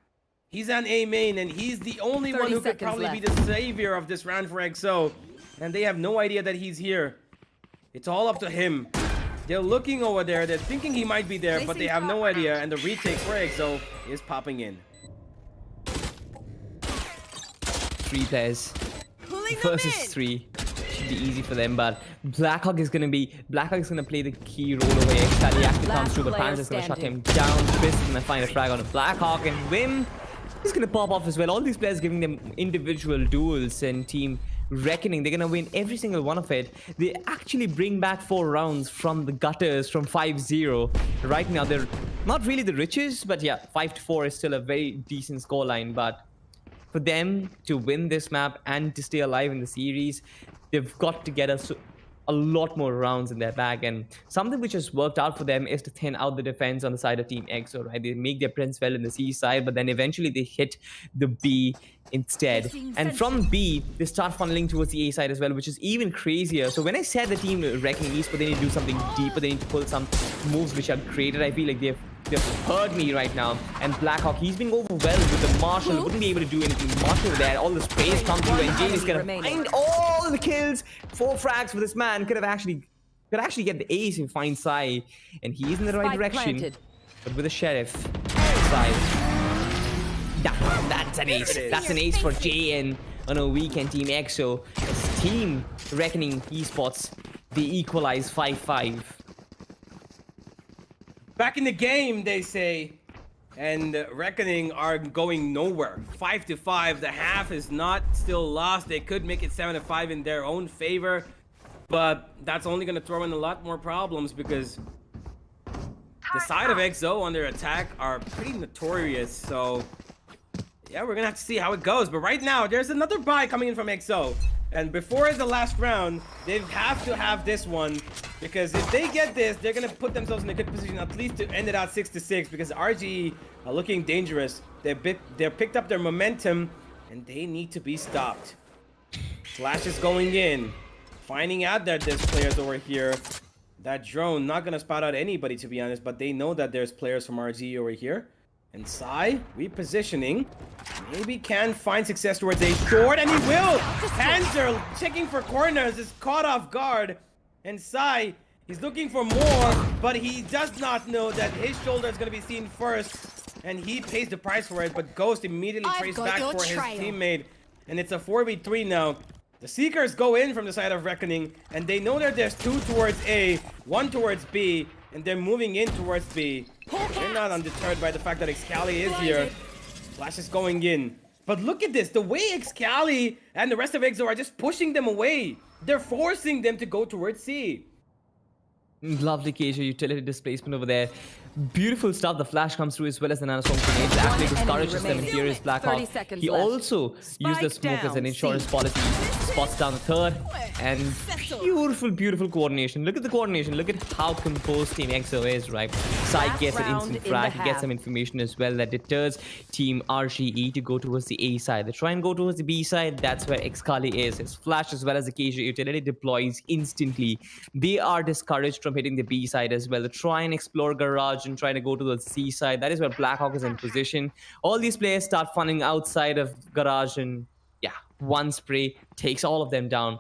he's on A main, and he's the only one who could probably be the savior of this round for EXO, and they have no idea that he's here. It's all up to him. They're looking over there, they're thinking he might be there, but they have no idea, and the retake for EXO is popping in. 3 players versus 3 should be easy for them, but Blackhawk is gonna play the key role away. Excali actually comes through, but Pan's is gonna shut him down. Twist is gonna find a frag on a Blackhawk, and Wim is gonna pop off as well. All these players giving them individual duels, and Team Reckoning, they're gonna win every single one of it. They actually bring back 4 rounds from the gutters from 5-0. Right now they're not really the richest, but yeah, 5-4 is still a very decent scoreline. But for them to win this map and to stay alive in the series, they've got to get a lot more rounds in their bag. And something which has worked out for them is to thin out the defense on the side of Team EXO, right? They make their presence well in the C side, but then eventually they hit the B instead. And from B, they start funneling towards the A side as well, which is even crazier. So when I said the Team Reckoning Esports, they need to do something deeper, they need to pull some moves which are created, I feel like they've heard me right now. And Blackhawk, he's being overwhelmed with the Marshall, wouldn't be able to do anything. Marshall there, all the space comes through, and Jane is gonna find all the kills. 4 frags for this man. Could actually get the ace and find Sai, and he's in the right direction. But with the Sheriff, side. That's an ace. That's an ace for JN on a weekend Team EXO. It's Team Reckoning Esports. They equalize 5-5. Back in the game, they say. And Reckoning are going nowhere. 5-5. The half is not still lost. They could make it 7-5 in their own favor. But that's only going to throw in a lot more problems because the side of EXO on their attack are pretty notorious. So yeah, we're going to have to see how it goes. But right now, there's another buy coming in from EXO. And before the last round, they have to have this one. Because if they get this, they're going to put themselves in a good position at least to end it out 6-6. Because RGE are looking dangerous. They're picked up their momentum. And they need to be stopped. Flash is going in. Finding out that there's players over here. That drone, not going to spot out anybody to be honest. But they know that there's players from RGE over here. And Sai, repositioning. Maybe can find success towards a short, and he will! Panzer checking for corners is caught off guard. And Sai, he's looking for more, but he does not know that his shoulder is going to be seen first. And he pays the price for it, but Ghost immediately traced back for his teammate. And it's a 4v3 now. The Seekers go in from the side of Reckoning, and they know that there's 2 towards A, 1 towards B, and they're moving in towards B. They're not undeterred by the fact that Excali is here. Flash is going in. But look at this. The way Excali and the rest of EXO are just pushing them away. They're forcing them to go towards C. Lovely KJ utility displacement over there. Beautiful stuff. The flash comes through as well as the nanoswarm grenades. Actually discourages them, and here is Blackhawk. He also used the smoke as an insurance policy. Spots down the third. And beautiful coordination. Look at the coordination. Look at how composed Team EXO is, right? Sai gets an instant frag. He gets some information as well that deters Team RGE to go towards the A side. They try and go towards the B side. That's where Excali is. His flash as well as the KJ utility deploys instantly. They are discouraged from hitting the B side as well. They try and explore garage and try to go to the C side. That is where Blackhawk is in position. All these players start funning outside of garage, and yeah, one spray takes all of them down.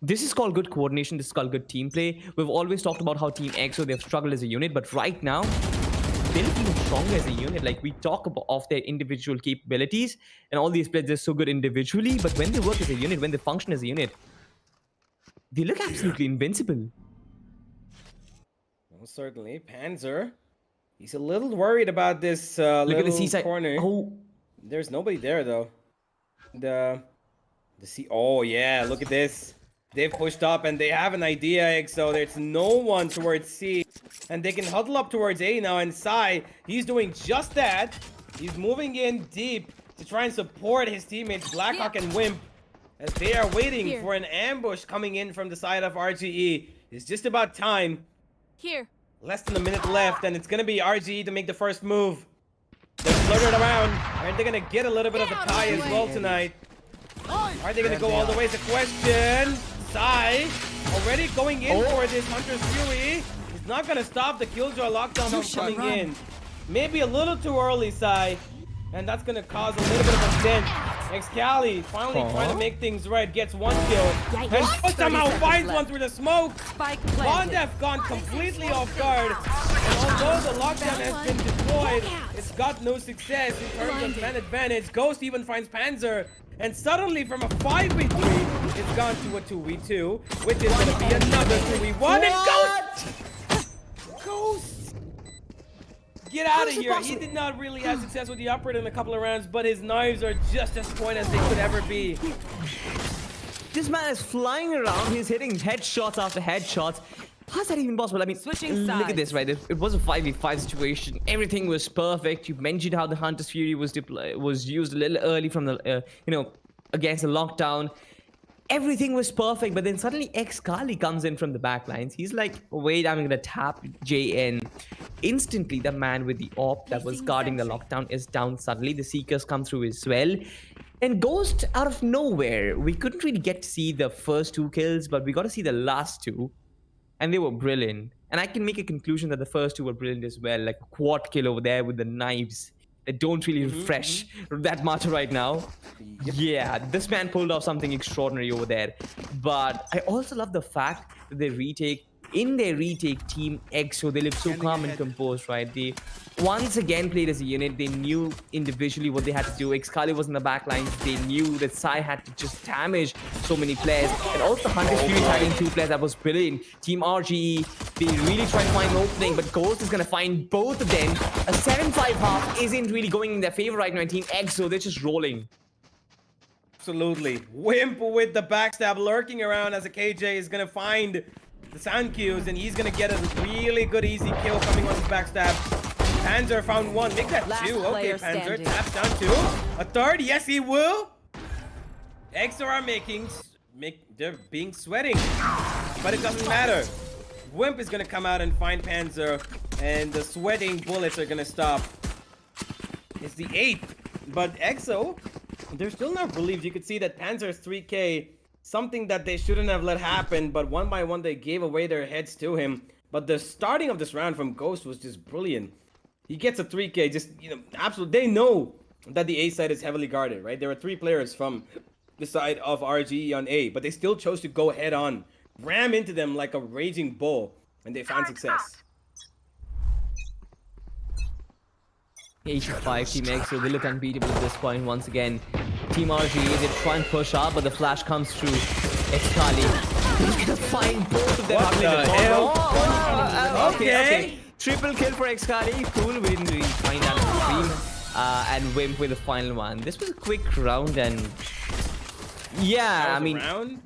This is called good coordination. This is called good team play. We've always talked about how Team EXO, they've struggled as a unit, but right now they're looking stronger as a unit. Like, we talk about of their individual capabilities, and all these players are so good individually, but when they work as a unit, when they function as a unit, they look absolutely invincible. Well, certainly. Panzer, he's a little worried about this look at the C-side corner. Oh, there's nobody there though. The C. Oh yeah, look at this. They've pushed up and they have an idea, so there's no one towards C, and they can huddle up towards A now. And Sai, he's doing just that. He's moving in deep to try and support his teammates Blackhawk and Wimp, as they are waiting for an ambush coming in from the side of RGE. It's just about time. Here. Less than a minute left, and it's gonna be RGE to make the first move. They're flirted around, and they're gonna get a little bit of a tie as well tonight. Are they gonna go all the way? Is the question. Sai already going in for this Hunter's Fury. He's not gonna stop the Killjoy lockdown from coming in. Maybe a little too early, Sai, and that's gonna cause a little bit of a dent. Excali finally trying to make things right, gets one kill, and somehow finds one through the smoke. Bondef gone completely off guard, and although the lockdown has been deployed, it's got no success in terms of man advantage. Ghost even finds Panzer, and suddenly from a 5v3, it's gone to a 2v2, which is gonna be another 2v1, and Ghost! Get out of here. He did not really have success with the operator in a couple of rounds, but his knives are just as point as they could ever be. This man is flying around. He's hitting headshots after headshots. How's that even possible? I mean, look at this, right? It was a 5v5 situation. Everything was perfect. You mentioned how the Hunter's Fury was used a little early from the, against the lockdown. Everything was perfect, but then suddenly Excali comes in from the backlines. He's like, wait, I'm gonna tap JN. Instantly, the man with the AWP that was guarding the lockdown is down suddenly. The Seekers come through as well. And Ghost, out of nowhere, we couldn't really get to see the first 2 kills, but we got to see the last 2. And they were brilliant. And I can make a conclusion that the first 2 were brilliant as well. Like a quad kill over there with the knives that don't really refresh that much right now. Yeah, this man pulled off something extraordinary over there. But I also love the fact that they retake in their retake, Team EXO, they look so calm and composed, right? They once again played as a unit. They knew individually what they had to do. Excalibur was in the back lines. They knew that Sai had to just damage so many players. And also Hunter's Fury tagging 2 players. That was brilliant. Team RGE, they really tried to find an opening, but Ghost is going to find both of them. A 7-5 half isn't really going in their favor right now. Team EXO, they're just rolling. Absolutely. Wimp with the backstab lurking around as a KJ is going to find the sound cues, and he's going to get a really good easy kill coming on his backstab. Panzer found one. Make that 2. Okay, Panzer taps down 2. A third. Yes, he will. EXO are they're being sweating, but it doesn't matter. Wimp is going to come out and find Panzer, and the sweating bullets are going to stop. It's the 8th, but EXO, they're still not relieved. You could see that Panzer's 3K, something that they shouldn't have let happen, but one by one they gave away their heads to him. But the starting of this round from Ghost was just brilliant. He gets a 3K, just, absolutely. They know that the A side is heavily guarded, right? There are 3 players from the side of RGE on A, but they still chose to go head on, ram into them like a raging bull, and they found success. 85 Team EXO, they look unbeatable at this point once again. Team RGE, they try and push up, but the flash comes through. Excali, he's gonna find both of them. What the hell? Okay. Triple kill for Excali. Cool, we didn't really find out in the stream. And Wimp with the final one. This was a quick round, and yeah, I mean, round?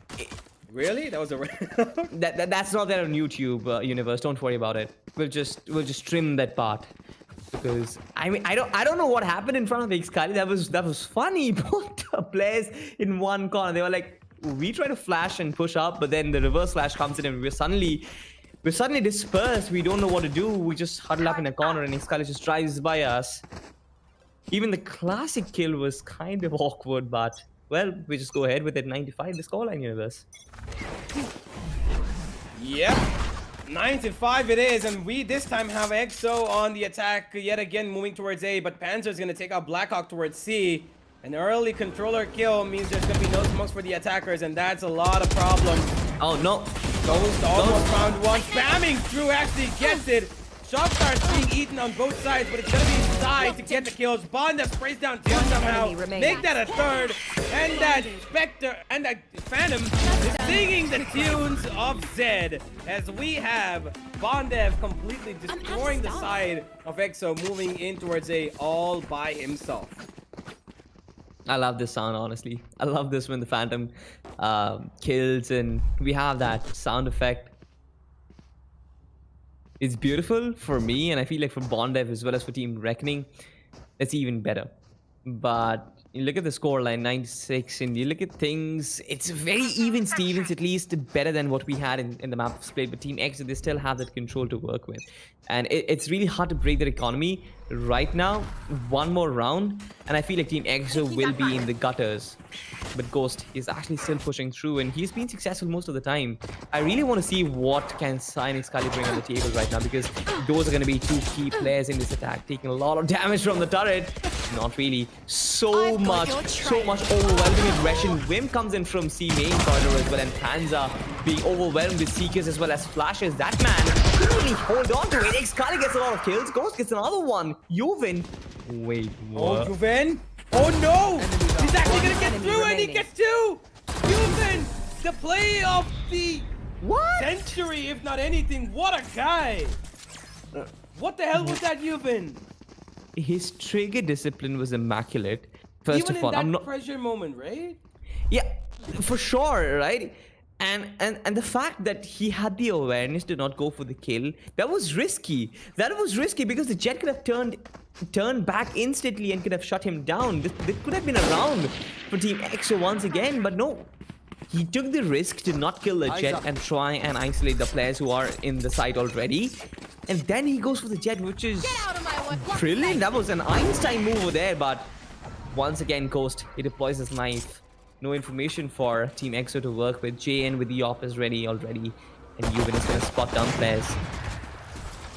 Really? That was a round? that's not there on YouTube universe. Don't worry about it. We'll just trim that part. Because I mean, I don't know what happened in front of Excali. That was funny. Both the players in one corner, they were like, we try to flash and push up, but then the reverse flash comes in, and we're suddenly dispersed. We don't know what to do. We just huddle up in a corner, and Excali just drives by us. Even the classic kill was kind of awkward, but well, we just go ahead with it. 95, the scoreline universe. Yep. 9-5 it is, and we this time have EXO on the attack yet again, moving towards A, but Panzer is going to take out Blackhawk towards C. An early controller kill means there's going to be no smokes for the attackers, and that's a lot of problems. Oh no. Ghost almost found one, spamming through, actually gets it. Shot starts being eaten on both sides, but it's going to be inside to get the kills. Bond that sprays down 2 somehow, make that a 3rd, and that Spectre and that Phantom is singing the tunes of Zed, as we have Bondev completely destroying the side of EXO, moving in towards A all by himself. I love this sound, honestly. I love this when the Phantom kills, and we have that sound effect. It's beautiful for me, and I feel like for Bondev as well as for Team Reckoning, it's even better. But you look at the scoreline, 96, and you look at things, it's very even Stevens, at least better than what we had in the map split. But Team EXO, they still have that control to work with. And it's really hard to break their economy right now. One more round, and I feel like Team EXO will be in the gutters. But Ghost is actually still pushing through, and he's been successful most of the time. I really want to see what can Sai and Excali bring on the table right now, because those are going to be 2 key players in this attack, taking a lot of damage from the turret. Not really. So much overwhelming aggression. Wim comes in from C main corridor as well, and Panzer being overwhelmed with Seekers as well as flashes. That man couldn't really hold on to it. Excali gets a lot of kills. Ghost gets another one. Juven. Wait, what? Oh, Juven. Oh no! He's actually gonna get through, and he gets 2! Juven! The play of the century, if not anything. What a guy! What the hell was that, Juven? His trigger discipline was immaculate. First Even of all, in that I'm not pressure moment, right? Yeah, for sure, right? And the fact that he had the awareness to not go for the kill, that was risky. That was risky because the Jet could have turned back instantly and could have shut him down. This could have been a round for Team EXO once again, but no. He took the risk to not kill the Jet and try and isolate the players who are in the site already. And then he goes for the Jet, which is brilliant. That was an Einstein move over there, but once again, Ghost, he deploys his knife. No information for Team EXO to work with. JN with the op is ready already, and Juven is going to spot down players.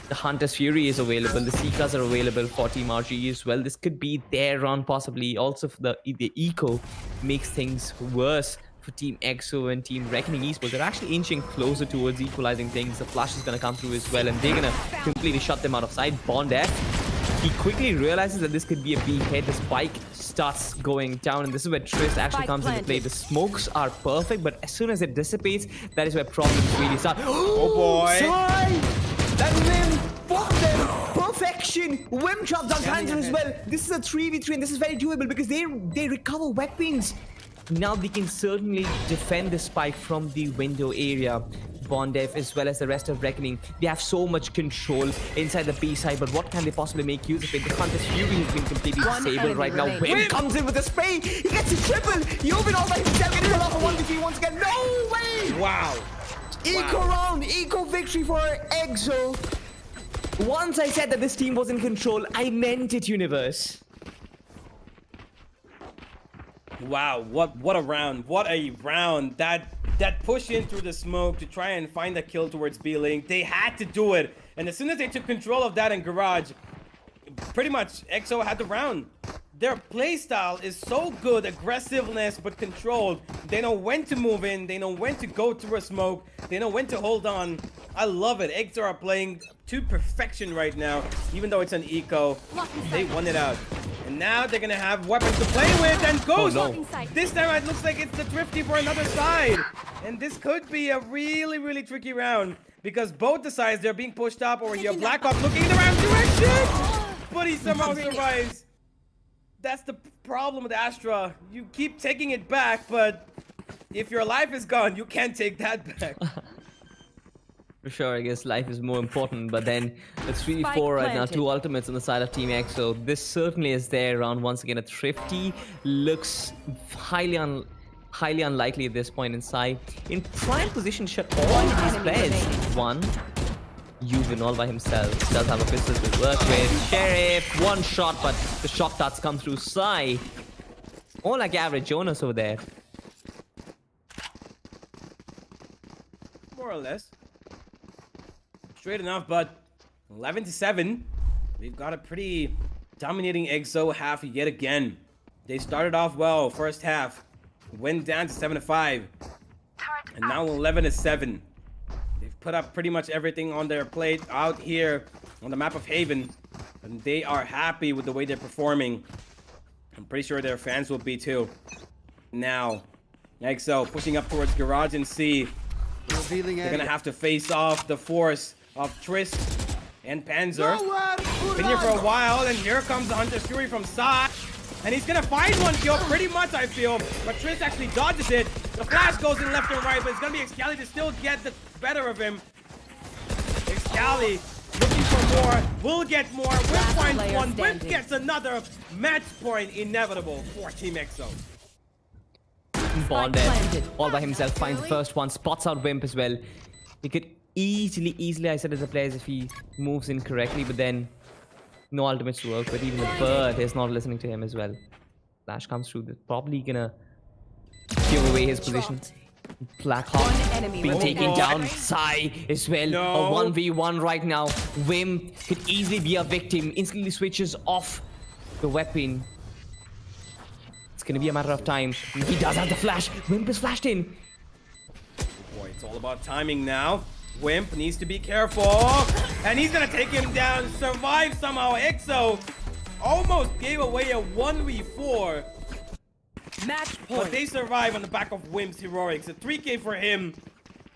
The Hunter's Fury is available. The Seekers are available for Team RGE as well. This could be their run possibly. Also, for the Eco makes things worse for Team EXO and Team Reckoning Esports. They're actually inching closer towards equalizing things. The flash is going to come through as well, and they're going to completely shut them out of sight. Bondef, he quickly realizes that this could be a B head. The spike starts going down, and this is where Trist actually comes into play. The smokes are perfect, but as soon as it dissipates, that is where problems really start. Oh boy! That Wim fought them! Perfection! Wim drops on Panzer as well. This is a 3v3, and this is very doable because they recover weapons. Now they can certainly defend the spike from the window area. Bondef as well as the rest of Reckoning, they have so much control inside the B side, but what can they possibly make use of it? The Hunter's Fury has been completely disabled right now. Wim comes in with a spray, he gets a triple. Yovin all by himself, getting pulled off a 1v3 once again. No way! Wow. Eco round, eco victory for EXO. Once I said that this team was in control, I meant it, Universe. Wow, what a round. What a round. That push in through the smoke to try and find a kill towards B-Link. They had to do it. And as soon as they took control of that in Garage, pretty much EXO had the round. Their playstyle is so good, aggressiveness but controlled. They know when to move in, they know when to go through a smoke, they know when to hold on. I love it. EXO are playing to perfection right now, even though it's an eco. They won it out. And now they're gonna have weapons to play with, and Ghost! Oh, no. This time it looks like it's the Thrifty for another side. And this could be a really, really tricky round, because both the sides, they're being pushed up over here. Black Ops looking in the wrong direction! But he somehow survives. That's the problem with Astra. You keep taking it back, but if your life is gone, you can't take that back. For sure, I guess life is more important, but then it's 3v4 right now, 2 ultimates on the side of Team EXO. This certainly is their round once again. A Thrifty looks highly unlikely at this point inside. In prime position, shut all these players. One, Yuvin all by himself. Does have a pistol to work with. Sheriff, one shot, but the shot darts come through Sai. All like average Jonas over there. More or less. Straight enough, but 11-7. We've got a pretty dominating EXO half yet again. They started off well, first half. Went down to 7-5. And now 11-7. They've put up pretty much everything on their plate out here on the map of Haven. And they are happy with the way they're performing. I'm pretty sure their fans will be too. Now, EXO pushing up towards Garage and C. They're gonna have to face off the force of Trist and Panzer. Been here for a while, and here comes the Hunter's Fury from Sai. And he's gonna find one kill, pretty much, I feel. But Trist actually dodges it. The flash goes in left and right, but it's gonna be Excali to still get the better of him. Excali looking for more, will get more. Whip finds one, Whip gets another. Match point inevitable for Team EXO. Bonded all by himself, finds the first one, spots out Wimp as well. He could easily, I said as a player, if he moves in correctly, but then no ultimates to work with. Even the bird is not listening to him as well. Flash comes through, they're probably gonna give away his position. Blackhawk being taken down. Sai as well. No. A 1v1 right now. Wim could easily be a victim. Instantly switches off the weapon. It's gonna be a matter of time. He does have the flash. Wimp is flashed in. Boy, it's all about timing now. Wimp needs to be careful. And he's gonna take him down. Survive somehow. EXO almost gave away a 1v4. Match point. But they survive on the back of Wimp's heroics. A 3K for him.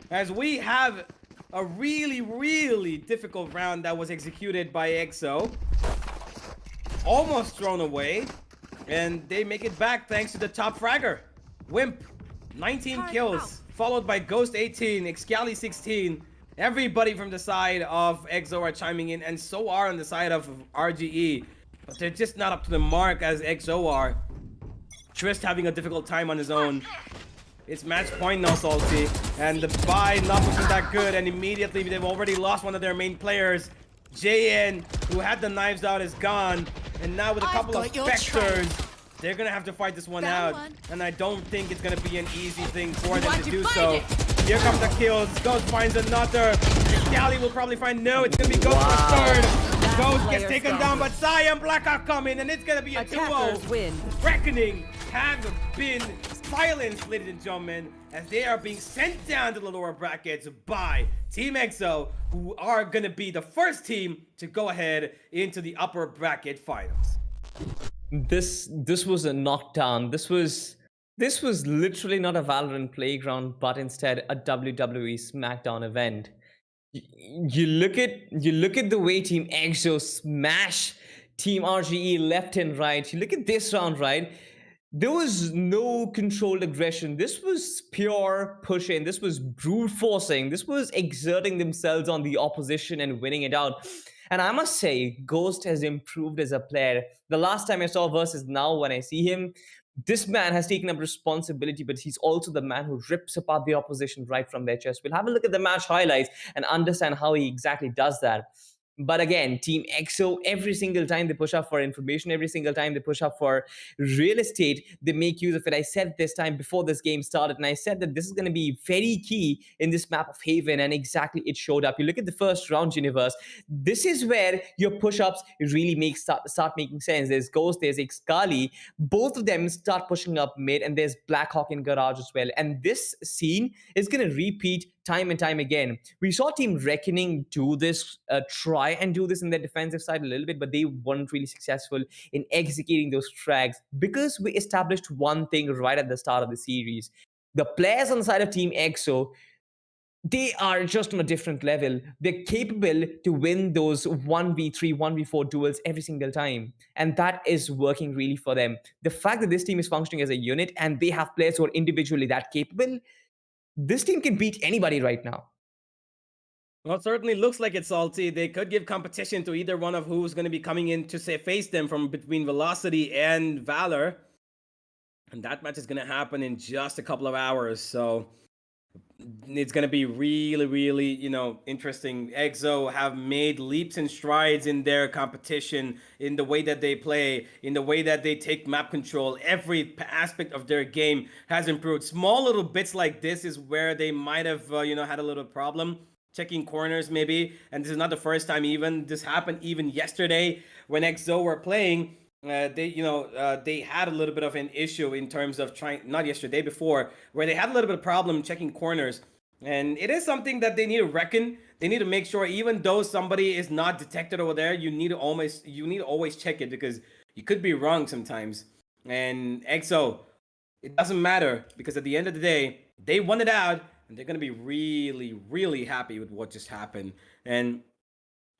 As we have a really difficult round that was executed by EXO. Almost thrown away. And they make it back thanks to the top fragger. Wimp, 19 kills. Followed by Ghost 18, Excali 16. Everybody from the side of EXO are chiming in, and so are on the side of RGE. But they're just not up to the mark as EXO are. Trist having a difficult time on his own. It's match point now, Salty. And the buy not looking that good, and immediately they've already lost one of their main players. JN, who had the knives out, is gone. And now with a couple of Spectres, they're gonna have to fight this one out. And I don't think it's gonna be an easy thing for them to do so. Here comes the kills. Ghost finds another. Scally will probably find no. It's gonna be Ghost for a third. Ghost gets taken down, but Sai and Blackhawk come in, and it's gonna be a 2-0. Reckoning have been silence, ladies and gentlemen, as they are being sent down to the lower brackets by Team EXO, who are going to be the first team to go ahead into the upper bracket finals. This was a knockdown. This was literally not a Valorant playground, but instead a WWE SmackDown event. You look at the way Team EXO smash Team RGE left and right. You look at this round, right? There was no controlled aggression. This was pure pushing. This was brute forcing. This was exerting themselves on the opposition and winning it out. And I must say, Ghost has improved as a player. The last time I saw versus now, when I see him, this man has taken up responsibility, but he's also the man who rips apart the opposition right from their chest. We'll have a look at the match highlights and understand how he exactly does that. But again, Team EXO, every single time they push up for information, every single time they push up for real estate, they make use of it. I said this time before this game started, and I said that this is going to be very key in this map of Haven, and exactly it showed up. You look at the first round universe, this is where your push-ups really start making sense. There's Ghost, there's Xkali, both of them start pushing up mid, and there's Blackhawk in Garage as well. And this scene is going to repeat time and time again. We saw Team Reckoning do this, try and do this in their defensive side a little bit, but they weren't really successful in executing those frags, because we established one thing right at the start of the series. The players on the side of Team EXO, they are just on a different level. They're capable to win those 1v3, 1v4 duels every single time. And that is working really for them. The fact that this team is functioning as a unit and they have players who are individually that capable, this team can beat anybody right now. Well, it certainly looks like it, Salty. They could give competition to either one of who's going to be coming in to say face them from between Velocity and Valor. And that match is going to happen in just a couple of hours. So it's going to be really, really, interesting. EXO have made leaps and strides in their competition, in the way that they play, in the way that they take map control. Every aspect of their game has improved. Small little bits like this is where they might have, had a little problem. Checking corners maybe. And this is not the first time even. This happened even yesterday when EXO were playing. They had a little bit of an issue in terms of not yesterday, before, where they had a little bit of problem checking corners. And it is something that they need to reckon. They need to make sure, even though somebody is not detected over there, you need to always check it, because you could be wrong sometimes. And EXO, it doesn't matter, because at the end of the day, they won it out, and they're going to be really, really happy with what just happened. And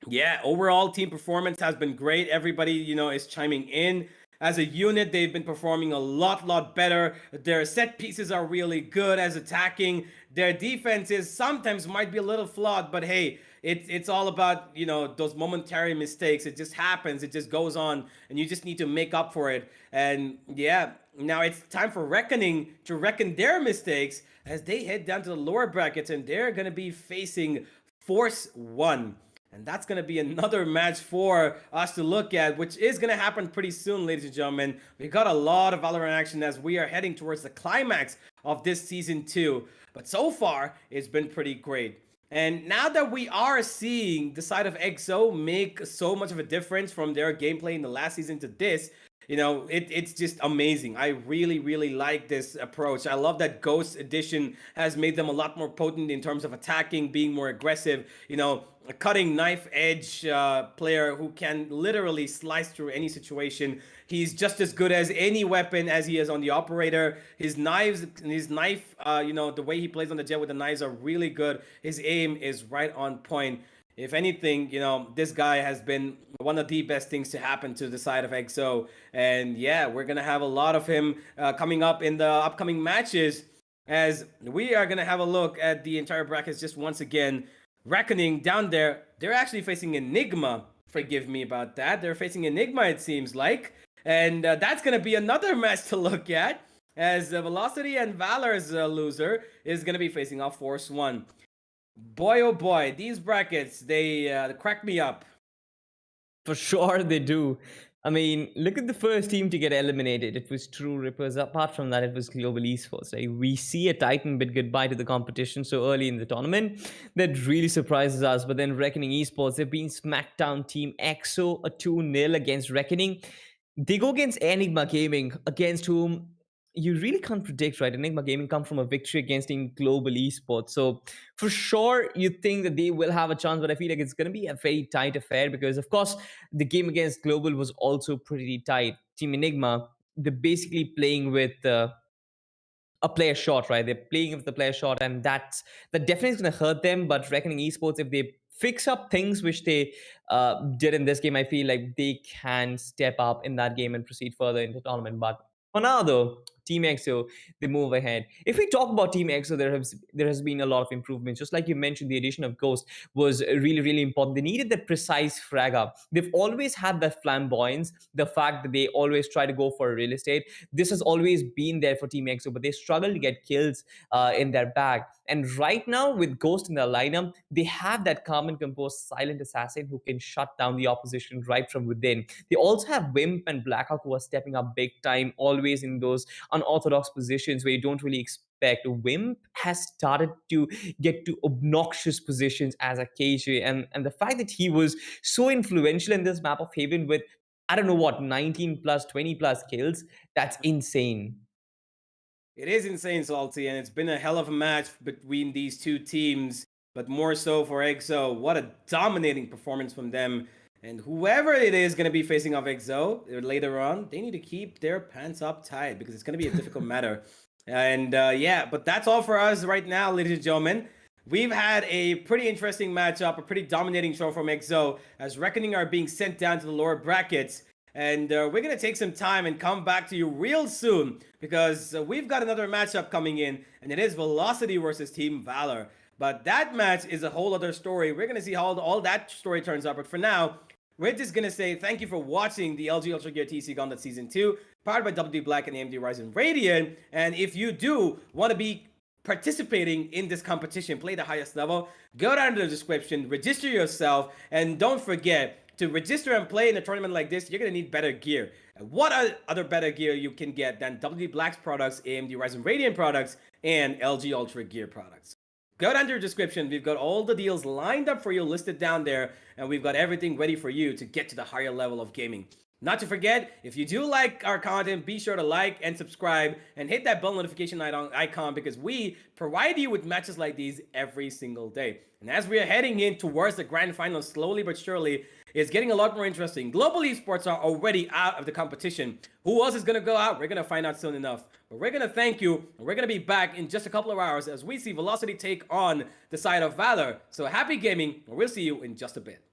yeah, overall team performance has been great. Everybody, is chiming in. As a unit, they've been performing a lot better. Their set pieces are really good as attacking. Their defenses sometimes might be a little flawed, but hey, it's all about, those momentary mistakes. It just happens. It just goes on, and you just need to make up for it. And yeah, now it's time for Reckoning to reckon their mistakes as they head down to the lower brackets, and they're going to be facing Force 1. And that's going to be another match for us to look at, which is going to happen pretty soon, ladies and gentlemen. We got a lot of Valorant action as we are heading towards the climax of this Season 2. But so far, it's been pretty great. And now that we are seeing the side of EXO make so much of a difference from their gameplay in the last season to this, it's just amazing. I really, really like this approach. I love that Ghost Edition has made them a lot more potent in terms of attacking, being more aggressive, a cutting knife edge player who can literally slice through any situation. He's just as good as any weapon as he is on the operator. His knife, the way he plays on the jet with the knives are really good. His aim is right on point. If anything, this guy has been one of the best things to happen to the side of EXO. And yeah, we're going to have a lot of him coming up in the upcoming matches, as we are going to have a look at the entire brackets just once again. Reckoning down there, they're actually facing Enigma. Forgive me about that. They're facing Enigma, it seems like. And that's going to be another match to look at, as Velocity and Valor's loser is going to be facing off Force 1. Boy, oh boy, these brackets, they crack me up. For sure they do. I mean, look at the first team to get eliminated. It was True Rippers. Apart from that, it was Global Esports. Like, we see a Titan bid goodbye to the competition so early in the tournament. That really surprises us. But then Reckoning Esports, they've been smacked down Team EXO, a 2-0 against Reckoning. They go against Enigma Gaming, against whom you really can't predict, right? Enigma Gaming come from a victory against Team Global Esports. So for sure, you think that they will have a chance, but I feel like it's going to be a very tight affair because, of course, the game against Global was also pretty tight. Team Enigma, they're basically playing with a player shot, right? They're playing with the player shot, and that definitely is going to hurt them. But Reckoning Esports, if they fix up things which they did in this game, I feel like they can step up in that game and proceed further into the tournament. But for now, though, Team EXO, they move ahead. If we talk about Team EXO, there has been a lot of improvements. Just like you mentioned, the addition of Ghost was really, really important. They needed that precise frag up. They've always had that flamboyance, the fact that they always try to go for real estate. This has always been there for Team EXO, but they struggle to get kills in their bag. And right now, with Ghost in their lineup, they have that calm and composed silent assassin who can shut down the opposition right from within. They also have Wimp and Blackhawk who are stepping up big time, always in those unorthodox positions where you don't really expect. Wimp has started to get to obnoxious positions as a KJ, and the fact that he was so influential in this map of Haven with, I don't know what, 19 plus, 20 plus kills, that's insane. It is insane, Salty, and it's been a hell of a match between these two teams, but more so for EXO. What a dominating performance from them. And whoever it is going to be facing off EXO later on, they need to keep their pants up tight because it's going to be a difficult matter. And yeah, but that's all for us right now, ladies and gentlemen. We've had a pretty interesting matchup, a pretty dominating show from EXO, as Reckoning are being sent down to the lower brackets. And we're going to take some time and come back to you real soon because we've got another matchup coming in, and it is Velocity versus Team Valor. But that match is a whole other story. We're going to see how all that story turns out. But for now, we're just going to say thank you for watching the LG Ultragear TC Gauntlet Season 2, powered by WD Black and AMD Ryzen Radeon. And if you do want to be participating in this competition, play the highest level, go down to the description, register yourself, and don't forget, to register and play in a tournament like this, you're going to need better gear. And what other better gear you can get than WD Black's products, AMD Ryzen Radeon products, and LG Ultra Gear products? Go down to the description. We've got all the deals lined up for you, listed down there, and we've got everything ready for you to get to the higher level of gaming. Not to forget, if you do like our content, be sure to like and subscribe and hit that bell notification icon because we provide you with matches like these every single day. And as we are heading in towards the grand final slowly but surely, it's getting a lot more interesting. Global Esports are already out of the competition. Who else is going to go out? We're going to find out soon enough. But we're going to thank you, and we're going to be back in just a couple of hours as we see Velocity take on the side of Valor. So happy gaming, and we'll see you in just a bit.